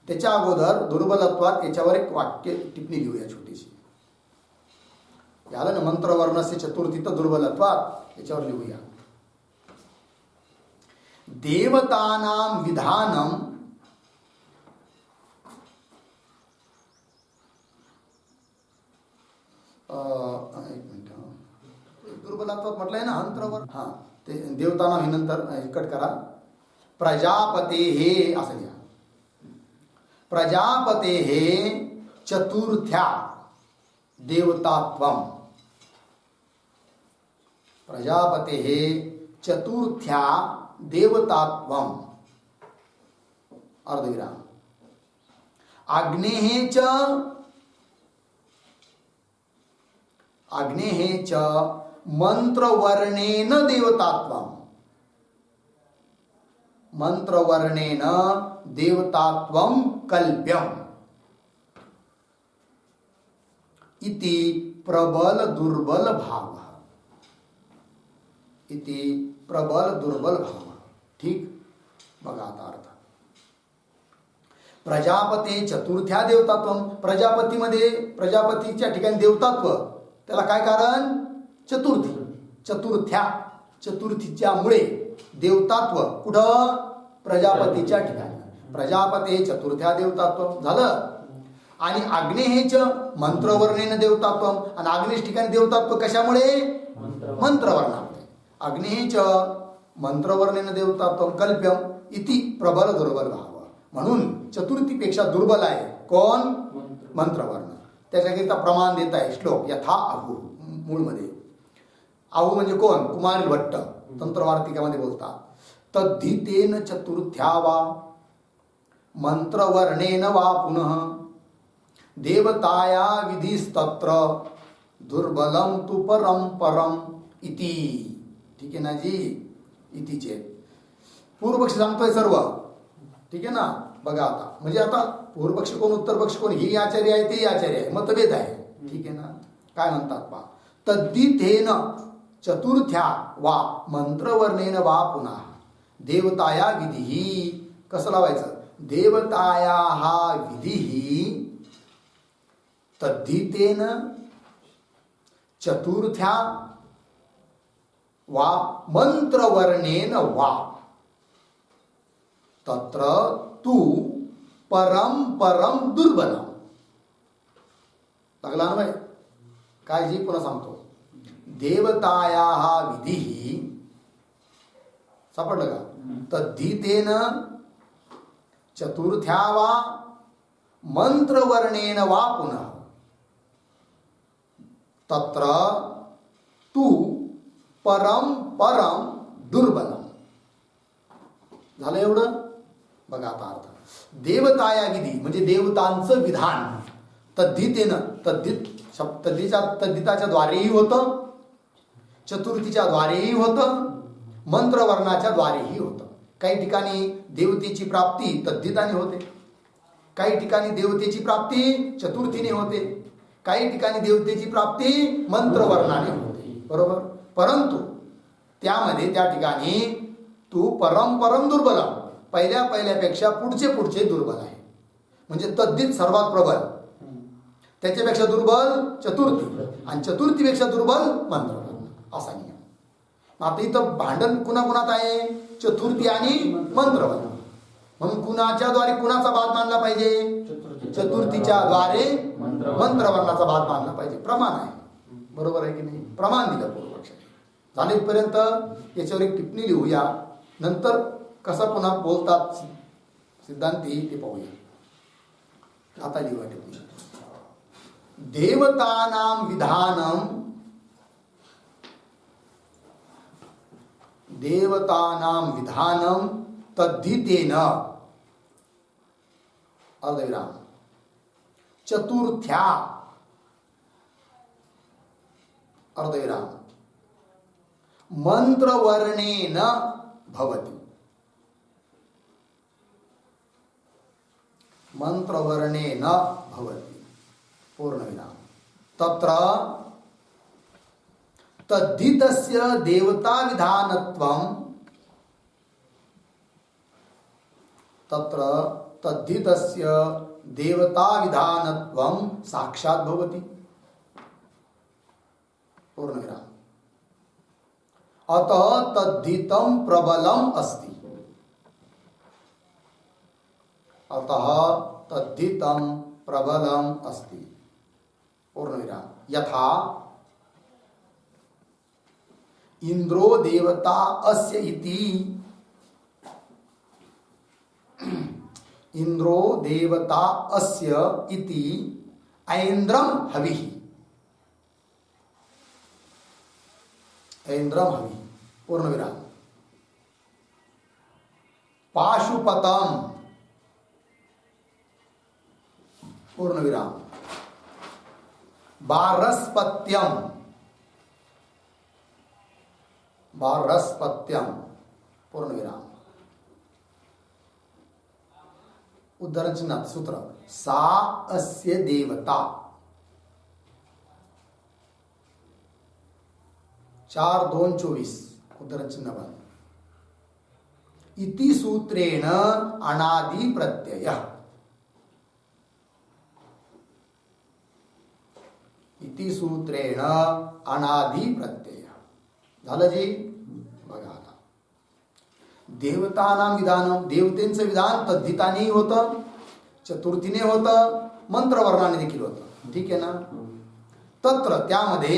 त्याच्या अगोदर दुर्बलत्वात याच्यावर एक वाक्य टिप्पणी लिहूया छोटीशी. याला ना मंत्रवर्णस्य चतुर्थीत दुर्बलत्वात याच्यावर लिहूया. देवतानां विधानम एक मिनिट, दुर्बलत्वात म्हटलंय ना हंत्रवर. हा, ते देवताना हे नंतर कट करा. प्रजापते हे असं घ्या. प्रजापते हे चतुर्थ्या देवतात्वम. प्रजापते हे चतुर्थ्या देवतात्वम. अर्धविराम. अग्नेः च मंत्रवर्णेन देवतात्वम. मंत्रवर्णेन देवतात्वम कल्प्यम इति प्रबल दुर्बल भाव. इति प्रबल दुर्बल भाव. ठीक. बघा आता अर्थ. प्रजापते चतुर्थ्या देवतात्वम. प्रजापतीमध्ये प्रजापतीच्या ठिकाणी देवतात्व, त्याला काय कारण? चतुर्थी. चतुर्थ्या, चतुर्थीच्यामुळे देवतात्व कुठं? प्रजापतीच्या ठिकाणी. प्रजापते चतुर्थ्या देवतात्व झालं. आणि अग्नेहेच मंत्रवर्णेन देवतात्व. आणि अग्नेश ठिकाणी देवतात्व कशामुळे? मंत्रवर्णामुळे. अग्नेहेच मंत्रवर्णेन देवतात्व कल्प्यम इति प्रबल दुर्बल भाव. म्हणून चतुर्थीपेक्षा दुर्बल आहे कोण? मंत्रवर्ण. त्याच्याकरिता प्रमाण देत आहे श्लोक. यथा आहू. मूळमध्ये आहू म्हणजे कोण? कुमारील भट्ट तंत्रवार्तिकामध्ये बोलतात. तद्धितेन चतुर्थ्या वा मंत्रवर्णेन वा पुनः देवताया विधिस्तत्र दुर्बलम तु परम परम इति. ठीक आहे ना जी. इतिचे पूर्वपक्षी सांगतोय सर्व. ठीक आहे ना. बघा आता म्हणजे आता पूर्वपक्ष कोण उत्तर पक्ष कोण ही आचार्य आहे ते आचार्य आहे मतभेद आहे. ठीक आहे ना. काय म्हणतात पहा. तद्दितेन चतुर्थ्या वा मंत्रवर्णेन वा पुन्हा देवताया विधी. कसं लावायचं. देवताया हा विधी तद्धितेन चतुर्थ्या वा मंत्रवर्णेन वा तत्र तू परम परम दुर्बलम. लागला ना भाई. काय जी पुन्हा सांगतो. देवताया हा विधी सापडलं का. तद्धितेन चतुर्थ्या वा मंत्रवर्णेन वा पुनः तत्र तू परम परम दुर्बलम. झालं एवढं. बघा आता अर्थ. देवताया विधी म्हणजे देवतांचं विधान. तद्धितेनं तद्धिताच्या द्वारेही होतं, चतुर्थीच्या द्वारेही होतं, मंत्रवर्णाच्या द्वारेही होतं. काही ठिकाणी देवतेची प्राप्ती तद्धिताने होते, काही ठिकाणी देवतेची प्राप्ती चतुर्थीने होते, काही ठिकाणी देवतेची प्राप्ती मंत्रवर्णाने होते. बरोबर. परंतु त्यामध्ये त्या ठिकाणी तू परम परम दुर्बल. पहिल्यापेक्षा पुढचे दुर्बल आहे. म्हणजे तद्धित सर्वात प्रबल, त्याच्यापेक्षा दुर्बल चतुर्थी आणि चतुर्थीपेक्षा दुर्बल मंत्रवर्ण असा नियम. आता इथं भांडण कुणाकुणात आहे. चतुर्थी आणि मंत्रवर्ण. म्हणून कुणाच्या द्वारे कुणाचा बाद मानला पाहिजे. चतुर्थीच्या द्वारे मंत्रवर्णाचा बाद मानला पाहिजे. प्रमाण आहे. बरोबर आहे की नाही. प्रमाण दिलं पूर्वपक्षाने. झाले इथपर्यंत. याच्यावर एक टिप्पणी लिहूया. नंतर कसा पुन्हा बोलतात सिद्धांती ते पाहूया. आता लिहूया टिप्पणी. देवतानां विधानं तद्धितेन अर्धविराम चतुर्थ्या अर्धविराम मंत्रवर्णेन भवति. मंत्रवर्णेन भवति पूर्णविराम. तत्र तद्धितस्य देवता विधानत्वं तत्र तद्धितस्य देवता विधानत्वं साक्षात् भवति पूर्णविराम. अतः तद्धितं प्रबलम अस्ति. अतः तद्धितं प्रबलम अस्ति पूर्णविराम. यथा इंद्रो देवता अस्य इति. इंद्रो देवता अस्य इति ऐन्द्रम हविः. ऐन्द्रम हविः पूर्णविराम. पाशुपतम पूर्णविराम. बारस्पत्यम पूर्णविराम. उदाहरण चिन्हात सूत्र. सा अस्य देवता 4-2-24 उदाहरण चिन्ह बंद. इति सूत्रेण अनादि प्रत्यय. इति सूत्रेण अनादि प्रत्यय. झालं जी. बघा आता. देवतानां विधान देवतेंचं विधान तद्धितानेही होतं, चतुर्थीने होतं, मंत्रवर्णाने देखील होतं. ठीक आहे ना. तत्र त्यामध्ये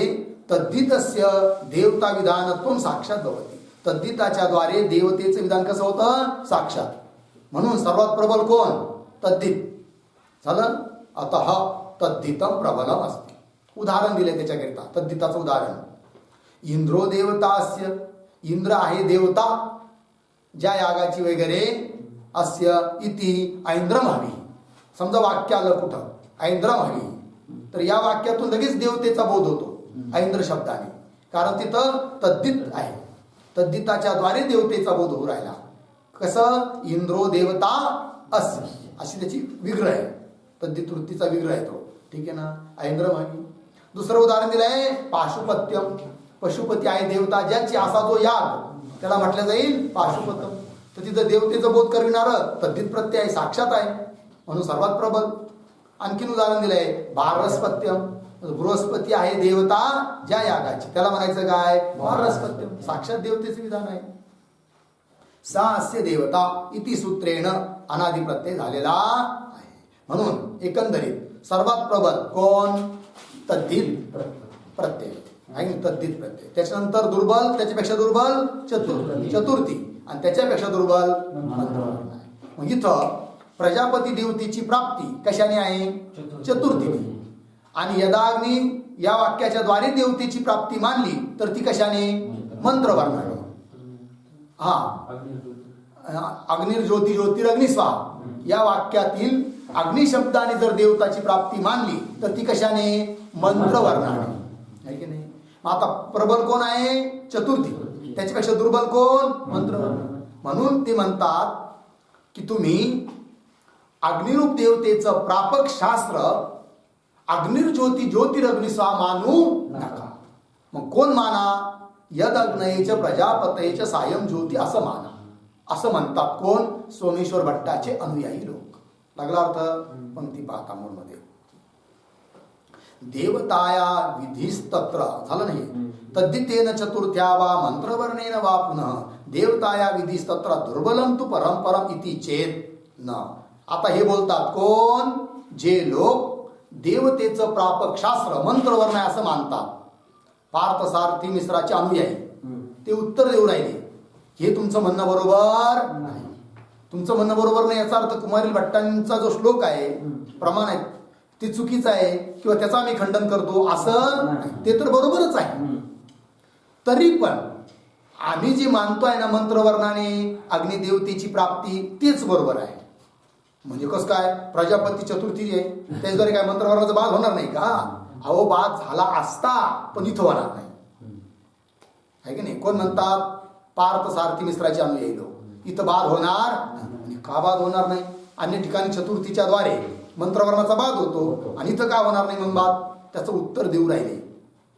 तद्धितस्य देवता विधानत्वं साक्षात भवति. तद्धिताच्या द्वारे देवतेचं विधान कसं होतं. साक्षात. म्हणून सर्वात प्रबल कोण. तद्धित. झालं. अतः तद्धितं प्रबलम अस्ति. उदाहरण दिले त्याच्याकरिता. तद्धिताचं उदाहरण. इंद्रो देवता अस्य. इंद्र आहे देवता. ज्या यागाची वगैरे अस्य इति ऐंद्रम हवी. समजा वाक्य आलं कुठं ऐंद्रम हवी, तर या वाक्यातून लगेच देवतेचा बोध होतो ऐंद्र शब्दाने, कारण तिथं तद्दित आहे. तद्दिताच्या द्वारे देवतेचा बोध होऊ राहिला. कसं इंद्रो देवता अस अशी त्याची विग्रह आहे, तद्दित वृत्तीचा विग्रह आहे तो. ठीक आहे ना, ऐंद्रम हवी. दुसरं उदाहरण दिलं आहे पाशुपत्यम. पशुपती आहे देवता, ज्याची असा जो याग त्याला म्हटलं जाईल पाशुपतम. तर तिथं देवतेचं बोध करविणारं तद्दित प्रत्यय आहे, साक्षात आहे, म्हणून सर्वात प्रबल. आणखीन उदाहरण दिलंय भारस्पत्यम. बृहस्पती आहे देवता ज्या यागाची, त्याला म्हणायचं काय भारस्पत्यम, साक्षात देवतेचे विधान आहे. सा अस्य देवता इति सूत्रेण अनादि प्रत्यय झालेला आहे. म्हणून एकंदरीत सर्वात प्रबल कोण तद्दित प्रत्यय आहे, तद्दित प्रत्यय. त्याच्यानंतर दुर्बल, त्याच्यापेक्षा दुर्बल चतुर्थी, आणि त्याच्यापेक्षा दुर्बल मंत्रवर्ण आहे. मग इथं प्रजापती देवतेची प्राप्ती कशाने आहे चतुर्थीने, आणि यदाग्नी या वाक्याच्या द्वारे देवतेची प्राप्ती मानली तर ती कशाने मंत्रवर्णाने. अग्निर्ज्योती ज्योतिरग्निस्वा या वाक्यातील अग्नि शब्दाने जर देवताची प्राप्ती मानली तर ती कशाने मंत्रवर्णाने, आहे की नाही. मग आता प्रबल कोण आहे चतुर्थी, त्याच्यापेक्षा दुर्बल कोण मंत्रवर्ण. म्हणून ते म्हणतात की तुम्ही अग्निरूप देवतेचं प्रापक शास्त्र अग्निर्ज्योती ज्योतिरग्निस्वा मानू नका. मग कोण माना, यद अग्नयेच प्रजापतयेच सायम ज्योती असं माना, असं म्हणतात कोण सोमेश्वर भट्टाचे अनुयायी लोक. लागला अर्थ. पंक्ती पाहता मूळमध्ये देवताया विधीस्तत्र झालं नाही, तद्दितेन चतुर्थ्या वा मंत्रवर्णेन वा पुनः देवताया विधीस्तत्र दुर्बलम तु परंपरम इति चेत न. आता हे बोलतात कोण, जे लोक देवतेचं प्रापक शास्त्र मंत्रवर्ण आहे असं मानतात, पार्थ सारथी मिश्राचे अनुयायी. ते उत्तर देऊ राहिले हे तुमचं म्हणणं बरोबर नाही, तुमचं म्हणणं बरोबर नाही. याचा अर्थ कुमारील भट्टांचा जो श्लोक आहे प्रमाण आहे ते चुकीचं आहे किंवा त्याचं आम्ही खंडन करतो असं, ते तर बरोबरच आहे. तरी पण आम्ही जे मानतोय ना मंत्रवर्णाने अग्निदेवतेची प्राप्ती तेच बरोबर आहे. म्हणजे कसं काय, प्रजापती चतुर्थी आहे त्याच्याद्वारे काय मंत्रवर्णाचा बाद होणार नाही का. अहो बाद झाला असता पण इथं होणार नाही, आहे की नाही. कोण म्हणतात पार्थ सारथी मिश्राचे अनुयायी लोक, इथं बाद होणार नाही. का बाद होणार नाही, अन्य ठिकाणी चतुर्थीच्या द्वारे मंत्रवर्णाचा बाद होतो आणि इथं का होणार नाही मग बाद, त्याचं उत्तर देऊ राहिले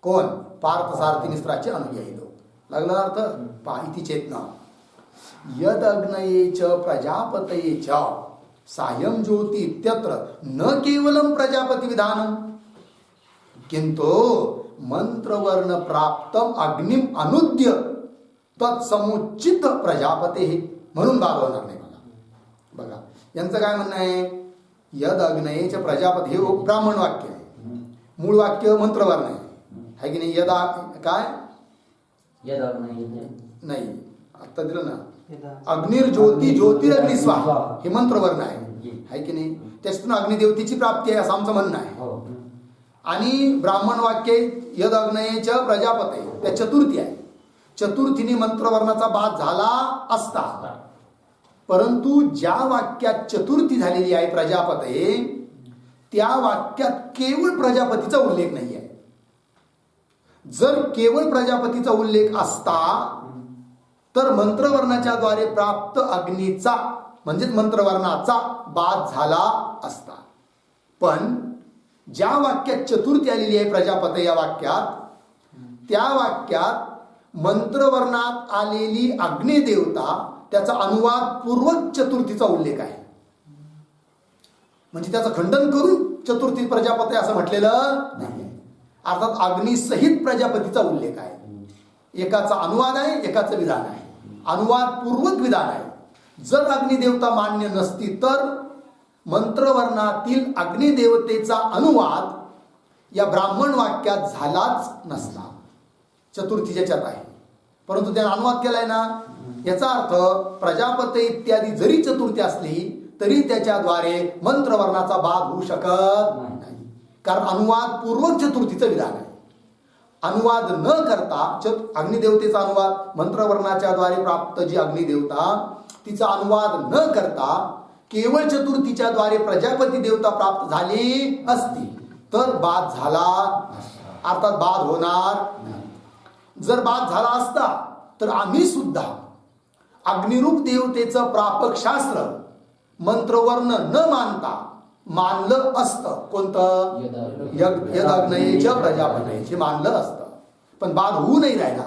कोण पार्थ सारथी मिश्राचे अनुयायी लोक. लागला अर्थ. पाहिती चेतना यद अग्नयेच प्रजापतयेच सायं ज्योति इत्यत्र न केवलम प्रजापति विधानम किंतु मंत्रवर्ण प्राप्तम अग्निम अनुद्य तत्समुचित प्रजापते. म्हणून बाद होणार नाही. बघा यांचं काय म्हणणं आहे, यद अग्नयेच प्रजापती हे ब्राह्मण वाक्य आहे, मूळ वाक्य मंत्रवर्ण आहे की नाही. यदा काय नाही आता दिलं ना, अग्निर्ज्योती ज्योतिरग्निस्वा हे मंत्रवर्ण आहे की नाही. त्याच्यातून अग्निदेवतेची प्राप्ती आहे असं आमचं म्हणणं आहे. आणि ब्राह्मण वाक्य यद अग्नयेच प्रजापते त्या चतुर्थी आहे, चतुर्थीने मंत्रवर्णाचा बाद झाला असता, परंतु ज्या वाक्यात चतुर्थी झालेली आहे प्रजापते त्या वाक्यात केवळ प्रजापतीचा उल्लेख नाही आहे. जर केवळ प्रजापतीचा उल्लेख असता तर मंत्रवर्णाच्या द्वारे प्राप्त अग्नीचा म्हणजेच मंत्रवर्णाचा बाद झाला असता. पण ज्या वाक्यात चतुर्थी आलेली आहे प्रजापती या वाक्यात, त्या वाक्यात मंत्रवर्णात आलेली अग्निदेवता त्याचा अनुवाद पूर्वक चतुर्थीचा उल्लेख आहे. म्हणजे त्याचं खंडन करून चतुर्थी प्रजापती असं म्हटलेलं नाही. अर्थात अग्निसहित प्रजापतीचा उल्लेख आहे. एकाचा अनुवाद आहे, एकाचं विधान आहे, अनुवाद पूर्वक विधान आहे. जर अग्निदेवता मान्य नसती तर मंत्रवर्णातील अग्निदेवतेचा अनुवाद या ब्राह्मण वाक्यात झालाच नसता. चतुर्थी ज्याच्यात आहे परंतु त्याने अनुवाद केलाय ना, याचा अर्थ प्रजापती इत्यादी जरी चतुर्थी असली तरी त्याच्याद्वारे मंत्रवर्णाचा बाद होऊ शकत नाही, कारण अनुवाद पूर्वक चतुर्थीचं विधान आहे. अनुवाद न करता अग्निदेवतेचा अनुवाद मंत्रवर्णाच्या द्वारे प्राप्त जी अग्निदेवता तिचा अनुवाद न करता केवळ चतुर्थीच्या द्वारे प्रजापती देवता प्राप्त झाली असती तर बाद झाला नसता. अर्थात बाद होणार नाही. जर बाद झाला असता तर आम्ही सुद्धा अग्निरूप देवतेचं प्रापक शास्त्र मंत्रवर्ण न मानता मानलं असतं. कोणतं? यदग्नयेच्या प्रजापतीचे मानलं असतं. पण बाद होऊ नाही राहिला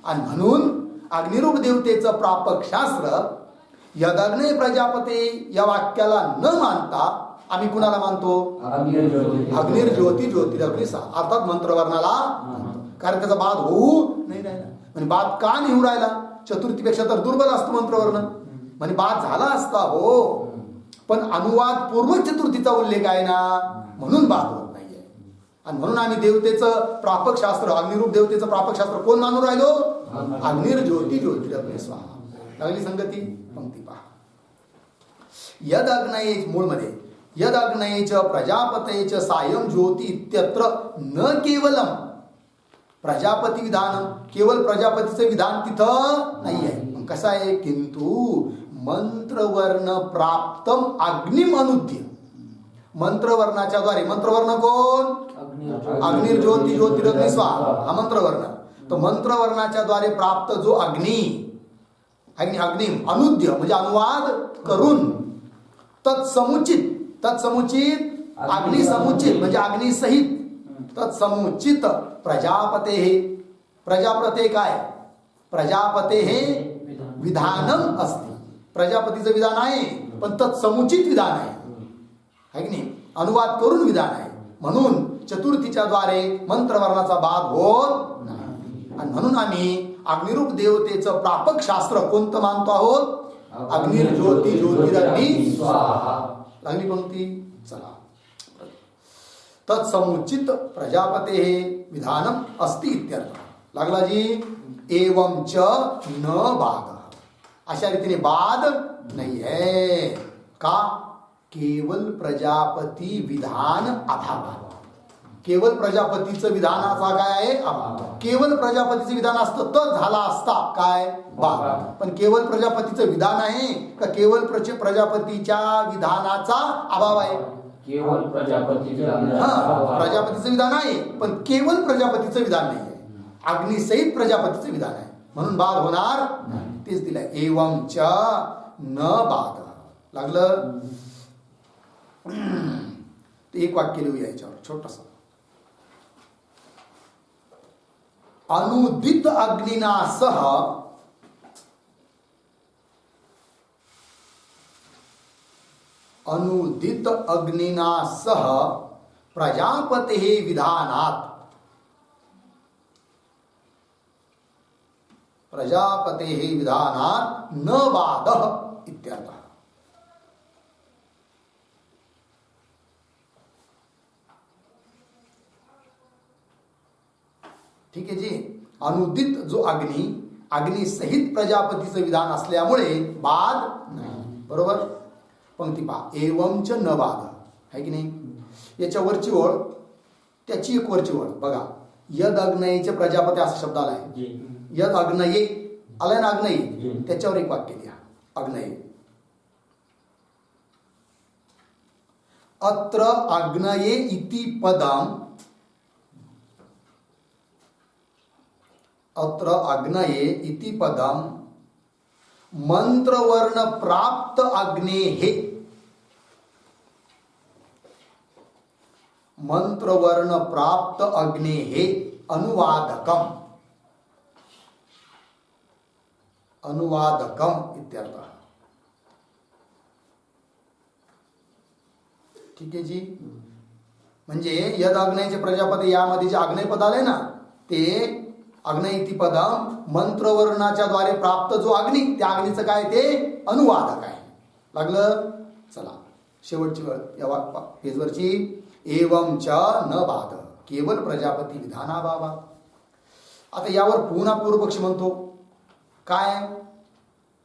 आणि म्हणून अग्निरूप देवतेचं प्रापक शास्त्र यदग्नय प्रजापती या वाक्याला न मानता आम्ही कुणाला मानतो? अग्निर्ज्योती ज्योतिरग्निसा अर्थात मंत्रवर्णाला. कारण त्याचा बाद होऊ नाही राहिला. म्हणजे बाद का नाही होऊ राहिला? चतुर्थीपेक्षा तर दुर्बल असतो मंत्रवर्ण. म्हणजे बाद झाला असता हो, पण अनुवाद पूर्व चतुर्थीचा उल्लेख आहे ना, म्हणून बाद होत नाहीये. आणि म्हणून आम्ही देवतेचं प्रापक शास्त्र अग्निरूप देवतेचं प्रापक शास्त्र कोण मानून राहिलो? अग्निर्ज्योती ज्योतिरग्नि स्वाहा. लागली संगती? पंक्ती पहा. यद अग्नये मूळमध्ये यद अग्नयेच प्रजापतेच सायं ज्योती इत्यत्र न केवलम प्रजापती विधान, केवळ प्रजापतीचं विधान तिथं नाहीये. कसं आहे? किंतु मंत्रवर्ण प्राप्तम अग्निम अनुद्य. मंत्रवर्णाच्या द्वारे, मंत्रवर्ण कोण? अग्निर्ज्योती ज्योतिरग्नि स्वाहा हा मंत्रवर्ण. तो मंत्रवर्णाच्या द्वारे प्राप्त जो अग्नी अग्निम अनुद्य म्हणजे अनुवाद करून तत्समुचित अग्निसमुचित म्हणजे अग्निसहित तत्समुचित प्रजापते प्रजापते काय? प्रजापते हे विधानम असते. प्रजापतीचं विधान आहे पण तत्समुचित विधान आहे की नाही? अनुवाद करून विधान आहे. म्हणून चतुर्थीच्या द्वारे मंत्रवर्णाचा बाद होत नाही. आणि म्हणून आम्ही अग्निरूप देवतेचं प्रापक शास्त्र कोणतं मानतो आहोत? अग्निर्ज्योती ज्योतिरग्नि स्वाहा. लागली पंक्ती. चला. तत्समुचित प्रजापते विधानम अस्ति इत्यर्थ. लागला जी. एवं च न बाद. अशा रीतीने बाद नाही है. का? केवल प्रजापती विधान अभाव. केवल प्रजापतीचं विधानाचा काय आहे? अभाव. केवल प्रजापतीचं विधान असतं तर झाला असता काय? बाद. पण केवल प्रजापतीचं विधान आहे का केवल प्रजापतीच्या विधानाचा अभाव आहे? केवळ प्रजापतीचं प्रजापतीचं विधान आहे पण केवळ प्रजापतीचं विधान नाही आहे. अग्निसहित प्रजापतीचं विधान आहे म्हणून बाद होणार. तेच दिलंय. एवं च न बाद. लागलं. एक वाक्य लिहूया याच्यावर छोटस. अनुदित अग्निना सह अनुदित अग्निना सह प्रजापते विधानात न बाद इत्यर्थ. ठीक आहे जी. अनुदित जो अग्नि सहित प्रजापतीचं विधान असल्यामुळे बाद नाही. बरोबर. पंक्ती पहा. एवंच न बाद आहे की नाही? याच्या वरची ओळ त्याची एक वरची ओळ बघा. यद अग्नयेचे प्रजापती असा शब्द आलाय. यद अग्नये आलाय ना? अग्नये. त्याच्यावर एक वाक्य लिहा. अग्नये. अत्र अग्नये इति पदम अत्र अग्नये इति पदम मंत्रवर्ण प्राप्त अग्नेः मंत्रवर्ण प्राप्त अग्नेः अनुवादकम इत्यर्थ. ठीक आहे जी. म्हणजे यद अग्नयचे प्रजापती यामध्ये जे अग्नय पद आले ना ते अग्नयती पदम मंत्रवर्णाच्या द्वारे प्राप्त जो अग्नी त्या अग्नीचं काय ते अनुवादक आहे. लागलं. चला शेवटची वेळ या पेजवरची. एवं च न बाद केवल प्रजापती विधानाभावा. आता यावर पुन्हा पूर्वपक्षी म्हणतो काय?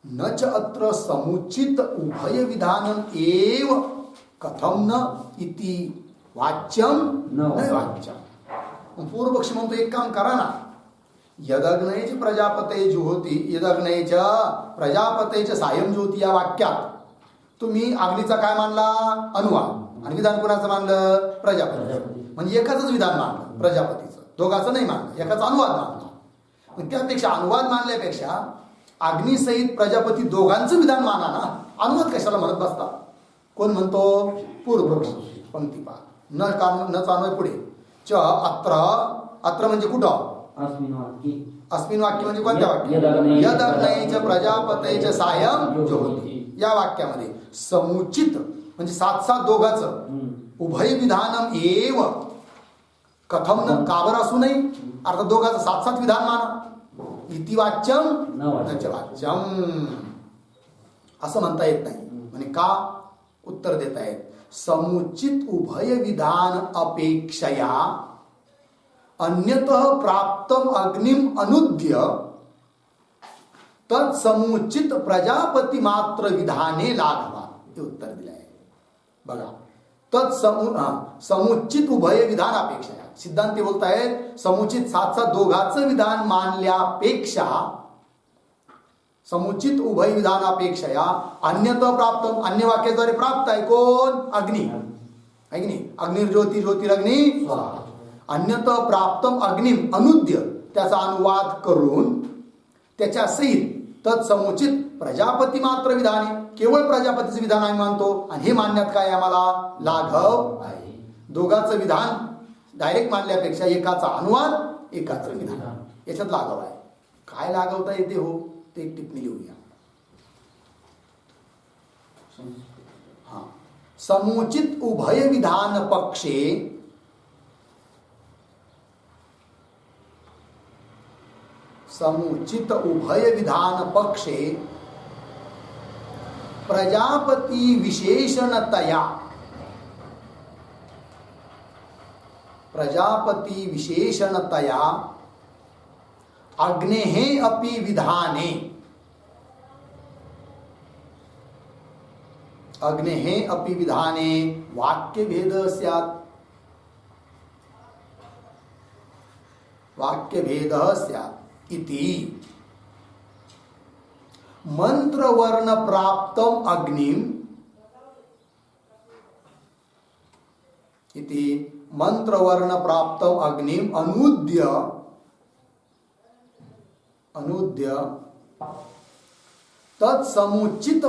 न च अत्र समुचित उभय विधानम एव कथम न इति वाच्यम न वाच्यम. पूर्वपक्षी म्हणतो एक काम करा ना. यदग्नयच प्रजापते जुहोती यदग्नयच प्रजापतेच सायं ज्योती या वाक्यात तुम्ही अग्नीचा काय मानला? अनुवाद. आणि विधान कोणाचं मानलं? प्रजापती. म्हणजे एकाच विधान मानलं प्रजापतीचं, दोघांचं नाही मानलं, एकाचा अनुवाद मानला. पण त्यापेक्षा अनुवाद मानल्यापेक्षा अग्निसहित प्रजापती दोघांचं विधान माना ना, अनुवाद कशाला म्हणत बसता? कोण म्हणतो? पूर्वपक्ष. पंक्ती पहा. न चालू पुढे च अत्र. अत्र म्हणजे कुठं? अस्मिन वाक्य म्हणजे कोणत्या वाक्य? यदग्नयच प्रजापतेच सायं ज्योती या वाक्यामध्ये समुचित म्हणजे सात दोघांचं उभय विधानम एव कथम न काबर असू नये. अर्थात दोघांचं सात विधान माना. इति वाच्यम न च वाच्यम असं म्हणता येत नाही. म्हणजे का? उत्तर देता येत. समुचित उभय विधान अपेक्षया अन्यतः प्राप्तम अग्निम अनुद्य तत्समुचित प्रजापती मात्र विधाने लाघवा. हे उत्तर दिलं आहे बघा. समुचित उभय विधान अपेक्षा. सिद्धांती बोलतायत समुचित सात दोघांचं विधान मानल्यापेक्षा समुचित उभय विधानापेक्षा अन्यतः प्राप्त अन्य वाक्याद्वारे प्राप्त आहे कोण? अग्नी. आहे की नाही? अग्निर्ज्योती ज्योतिरग्नी. अन्यतः प्राप्तम अग्निम अनुद्य त्याचा अनुवाद करून त्याच्या सहित तत्समुचित प्रजापती मात्र विधाने केवळ प्रजापतीचं विधान आम्ही मानतो. आणि हे मानण्यात काय आम्हाला लाघव आहे. दोघांचं विधान डायरेक्ट मानल्यापेक्षा एकाचा अनुवाद एकाचं विधान याच्यात लाघव आहे. काय लाघवता येते हो ते एक टिप्पणी लिहूया. हा. समुचित उभय विधान पक्षे समुचित उभय विधान पक्षे प्रजापती विशेषणतया अग्नेः अपि विधाने वाक्यभेद स्यात्. इति मंत्रवर्ण प्राप्तम अग्निम अनुद्य तत्समुचित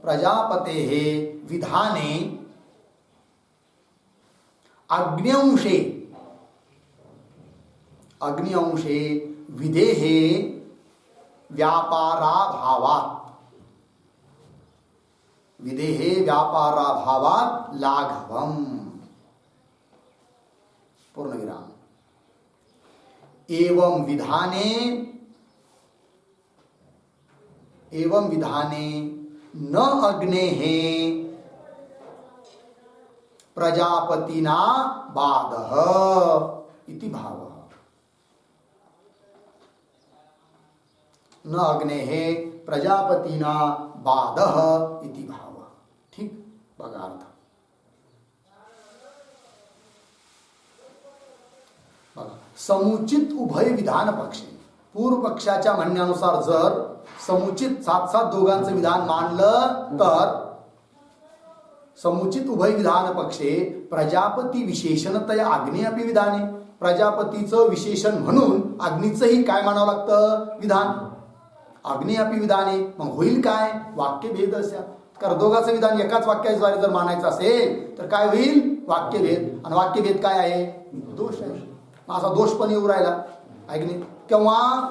प्रजापतेः विधाने अग्न्यंशे विधेः व्यापाराभावात् लाघवम्. पूर्णविराम. एवं विधाने न अग्नेः प्रजापतिना बाधः इति भावः. न अग्नेः प्रजापतिना बाधः इति भावः. ठीक बघा अर्थ. बघा समुचित उभय विधान पक्षे पूर्व पक्षाच्या म्हणण्यानुसार जर समुचित सात दोघांचं विधान मानलं तर समुचित उभय विधान पक्षे प्रजापती विशेषणतया अग्नि अपि विधाने प्रजापतीचं विशेषण म्हणून अग्नीचंही काय मानावं लागतं? विधान. अग्नि अपि विधाने मग होईल काय? वाक्यभेद असा. कारण दोघांचं विधान एकाच वाक्याद्वारे जर मानायचं असेल तर काय होईल? वाक्यभेद. आणि वाक्यभेद काय आहे? दोष आहे. असा दोष पण येऊ राहिला अग्नी. केव्हा?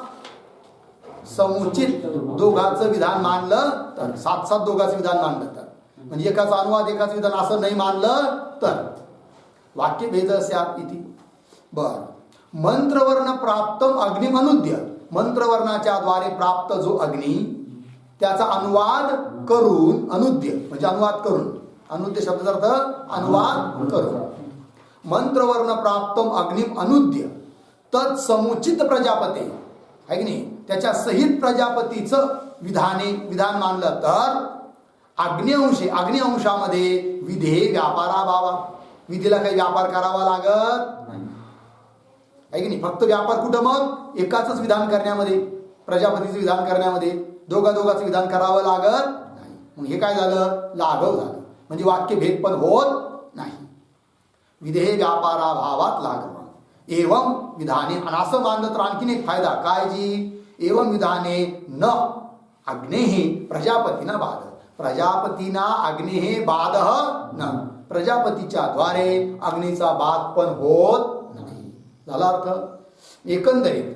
समुचित दोघांचं विधान मानलं तर सात दोघांचं विधान मानलं तर म्हणजे एकाचा अनुवाद एकाच विधान असं नाही मानलं तर वाक्यभेद स्यात् इति. बर. मंत्रवर्ण प्राप्तम अग्निम अनुद्य मंत्रवर्णाच्या द्वारे प्राप्त जो अग्नी त्याचा अनुवाद करून अनुद्य म्हणजे अनुवाद करून अनुद्य शब्दाचा अर्थ अनुवाद करून मंत्रवर्ण प्राप्तम अग्निम अनुद्य तत्समुचित प्रजापते आहे की नाही त्याच्या सहित प्रजापतीचं विधान मानलं तर अग्नि अंशामध्ये विधे व्यापाराभावा विधीला काही व्यापार करावा लागत आहे की नाही. फक्त व्यापार कुठं मग एकाच विधान करण्यामध्ये, प्रजापतीचं विधान करण्यामध्ये दोघांचं विधान करावं लागत नाही. मग हे काय झालं, लाघव झालं, म्हणजे वाक्य भेद पण होत नाही. विधेय व्यापाराभावात लाघव एवं विधाने. आणि असं मानलं तर आणखीन एक फायदा काय जी, एवं विधाने न अग्नेहि प्रजापतीना बाध. प्रजापतीना अग्नेहि बाध न, प्रजापतीच्या द्वारे अग्नीचा बाध पण होत नाही. झाला अर्थ एकंदरीत.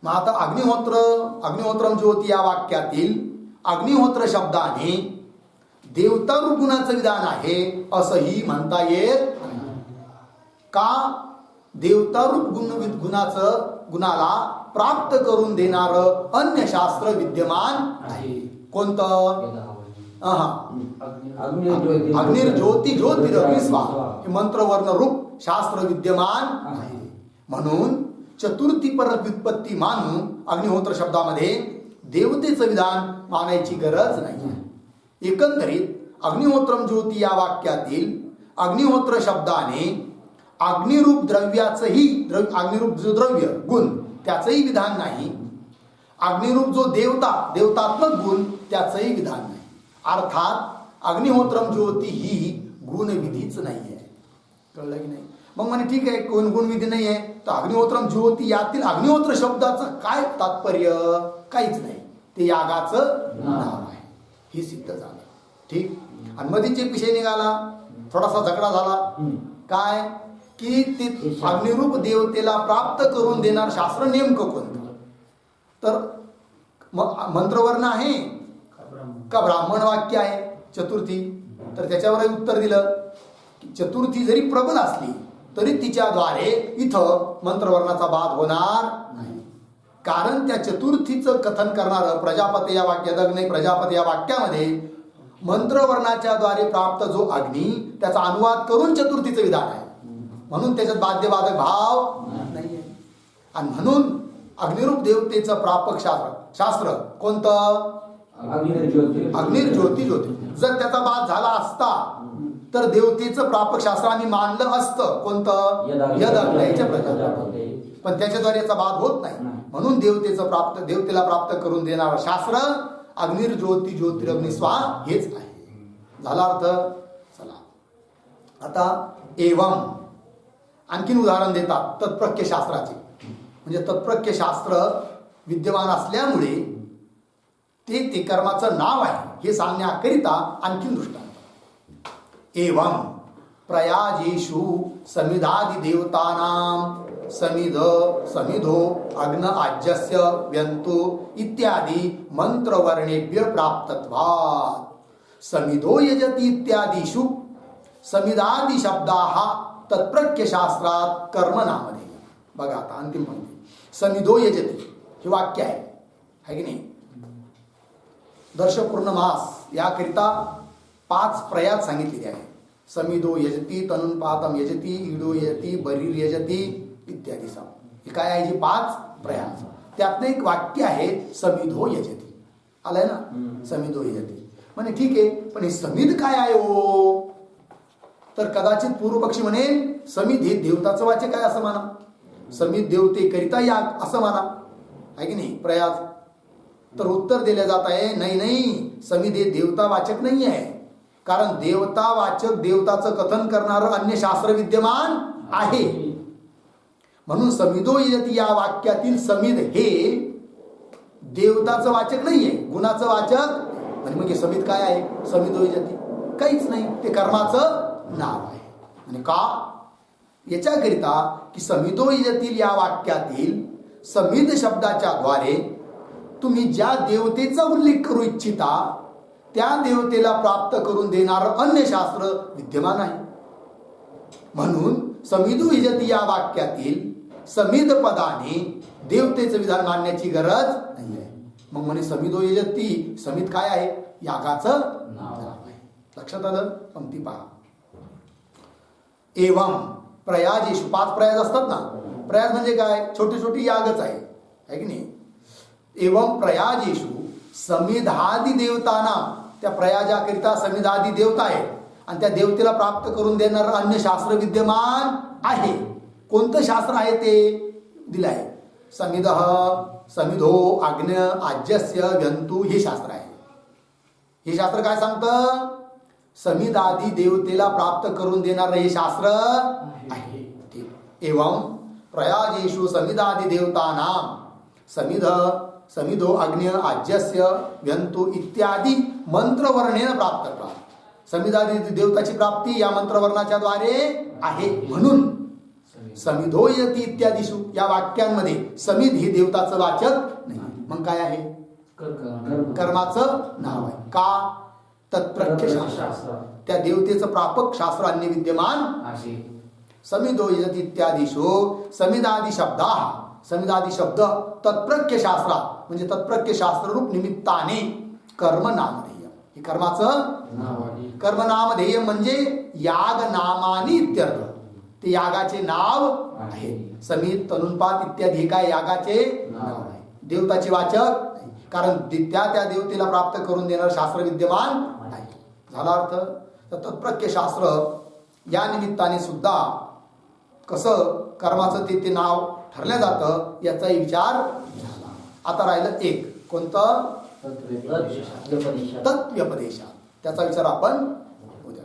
मग आता अग्निहोत्रम ज्योती या वाक्यातील अग्निहोत्र शब्दाने देवता रूप गुणाचं विधान आहे असंही म्हणता येत का. देवता रूप गुणाला प्राप्त करून देणार अन्य शास्त्र विद्यमान आहे. कोणतं, अग्निर्ज्योती ज्योतिरग्निस्वा, हे मंत्रवर्ण रूप शास्त्र विद्यमान आहे. म्हणून चतुर्थी परत व्युत्पत्ती मानून अग्निहोत्र शब्दामध्ये देवतेचं विधान मानायची गरज नाही. एकंदरीत अग्निहोत्रम ज्योती या वाक्यातील अग्निहोत्र शब्दाने अग्निरूप द्रव्याचंही अग्निरूप जो द्रव्य गुण त्याचंही विधान नाही. अग्निरूप जो देवतात्मक गुण त्याचंही विधान नाही. अर्थात अग्निहोत्रम ज्योती ही गुणविधीच नाही आहे. कळलं की नाही. मग म्हणे ठीक आहे, कोण गुणविधी नाही आहे तर अग्निहोत्रम ज्योती यातील अग्निहोत्र शब्दाचं काय तात्पर्य, काहीच नाही, ते यागाचं नाव आहे. हे सिद्ध झालं. ठीक. आणि मधीच एक विषय निघाला, थोडासा झगडा झाला. काय की ते अग्निरूप देवतेला प्राप्त करून देणार शास्त्र नेमकं कोणतं, तर मंत्रवर्ण आहे का ब्राह्मण वाक्य आहे चतुर्थी. तर त्याच्यावरही उत्तर दिलं की चतुर्थी जरी प्रबल असली तरी तिच्याद्वारे इथं मंत्रवर्णाचा बाध होणार नाही. कारण त्या चतुर्थीचं कथन करणारं प्रजापती या वाक्यात प्रजापती या वाक्यामध्ये मंत्रवर्णाच्या द्वारे प्राप्त जो अग्नी त्याचा अनुवाद करून चतुर्थीचं विधान आहे. म्हणून त्याच्यात बाध्यबाधक भाव नाहीये. आणि म्हणून अग्निरूप देवतेचं प्रापक शास्त्र कोणतं, अग्निर्ज्योती ज्योती. जर त्याचा बाध झाला असता तर देवतेचं प्रापक शास्त्र आम्ही मानलं असतं कोणतं, यज्ञाच्या प्रजापती. पण त्याच्याद्वारे याचा बाध होत नाही. म्हणून देवतेला प्राप्त करून देणारं शास्त्र अग्निर्ज्योती ज्योतिरग्निस्वा हेच आहे. झाला अर्थ. चला आता एवं आणखीन उदाहरण देतात तत्प्रज्ञ शास्त्राचे. म्हणजे तत्प्रज्ञ शास्त्र विद्यमान असल्यामुळे ते कर्माचं नाव आहे हे सांगण्याकरिता आणखीन दृष्टांत. एवं प्रयाजेषु समिधादि देवतानां समिधो अग्न आज्यस्य व्यंतो इत्यादि मंत्रवर्णेभ्य प्राप्तत्वात्. समिधो यजति इत्यादिषु समिधादि शब्दाः तत्प्रज्ञ शास्त्रात कर्म नामधेय. बघा आता अंतिम पंक्ती. समिधो यजति हे वाक्य आहे की नाही. दर्शपूर्ण मास याकरिता 5 प्रयास सांगितलेले आहे. समिधो यजती, तनुपातम यजती, ईडो यजती, बरीर यजती इत्यादी. हे काय आहे, जे 5 प्रयास. त्यातलं एक वाक्य आहे समिधो यजती. आलंय ना, समिधो यजती. म्हणे ठीक आहे, पण हे समिध काय आहे हो. तर कदाचित पूर्व पक्षी म्हणेल समिध हे देवताचं वाचक आहे असं माना, समिध देवते करिता याग असं माना, आहे की नाही, प्रयास. तर उत्तर दिले जात आहे नाही, समिध हे देवता वाचक नाही आहे. कारण देवता वाचक देवताचं कथन करणारं अन्य शास्त्र विद्यमान आहे. म्हणून समिधो यजती या वाक्यातील समिध हे देवताचं वाचक नाहीये, गुणाचं वाचक. म्हणजे मग हे समिध काय आहे, समिधो यजती काहीच नाही, ते कर्माचं नाव आहे. आणि का, याच्याकरिता की समिधो यजतील या वाक्यातील समिध शब्दाच्या द्वारे तुम्ही ज्या देवतेचा उल्लेख करू इच्छिता त्या देवतेला प्राप्त करून देणारं अन्य शास्त्र विद्यमान आहे. म्हणून समिधो यजती या वाक्यातील समिध पदाने देवतेचं विधान मानण्याची गरज नाही आहे. मग म्हणे समिधो यजती, समिध काय आहे, यागाचं नाव आहे. लक्षात आलं. पंक्ती पहा. एवं प्रयाजेषु 5 प्रयास असतात ना. प्रयास म्हणजे काय, छोटी छोटी यागच आहे की नाही. एवं प्रयाजेषु समिधादि देवताना, त्या प्रयाजाकरिता समिधादि देवता आहे आणि त्या देवतेला प्राप्त करून देणारं अन्य शास्त्र विद्यमान आहे. कोणतं शास्त्र आहे ते दिलंय. समिदः समिधो आज्ञ आज्यस्य व्यंतू हे शास्त्र आहे. हे शास्त्र काय सांगतं? समिदादी देवतेला प्राप्त करून देणारं हे शास्त्र आहे. ठीक. एवं प्रयाजेषु समिदादी देवतानां समिध समिधो अग्न्य आज्यस्य व्यंतु इत्यादी मंत्रवर्णेन प्राप्त करा. समिदादी देवताची प्राप्ती या मंत्रवर्णाच्या द्वारे आहे. म्हणून समिधो यती इत्यादीषु या वाक्यांमध्ये समिध ही देवताचं वाचक नाही. मग काय आहे? कर्माचं नाव आहे. का? तत्प्रख्य शास्त्र. त्या देवतेचं प्रापक शास्त्र अन्य विद्यमान आहे. समिधो यती इत्यादीषु समिदादी शब्दा समिदादी शब्द तत्प्रख्य शास्त्रा म्हणजे तत्प्रख्य शास्त्ररूप निमित्ताने कर्म नामधेय. हे कर्माचं नाव आहे. कर्म नामधेय म्हणजे याग नामानी इत्यर्थ. ते यागाचे नाव आहे. समित तनुपात इत्यादी हे काय यागाचे नाव आहे. देवताचे वाचक नाही. कारण त्या देवतेला प्राप्त करून देणारं शास्त्र विद्यमान नाही. झाला अर्थ. तर तत्प्रख्य शास्त्र या निमित्ताने सुद्धा कसं कर्माचं ते नाव ठरलं जातं याचाही विचार झाला. आता राहिलं एक. कोणतं? तत्व्यपदेशात. त्याचा विचार आपण उद्या.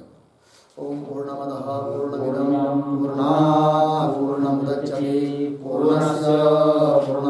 ओम पूर्णमदः पूर्णमिदं पूर्णात् पूर्णमुदच्यते पूर्णस्य पूर्ण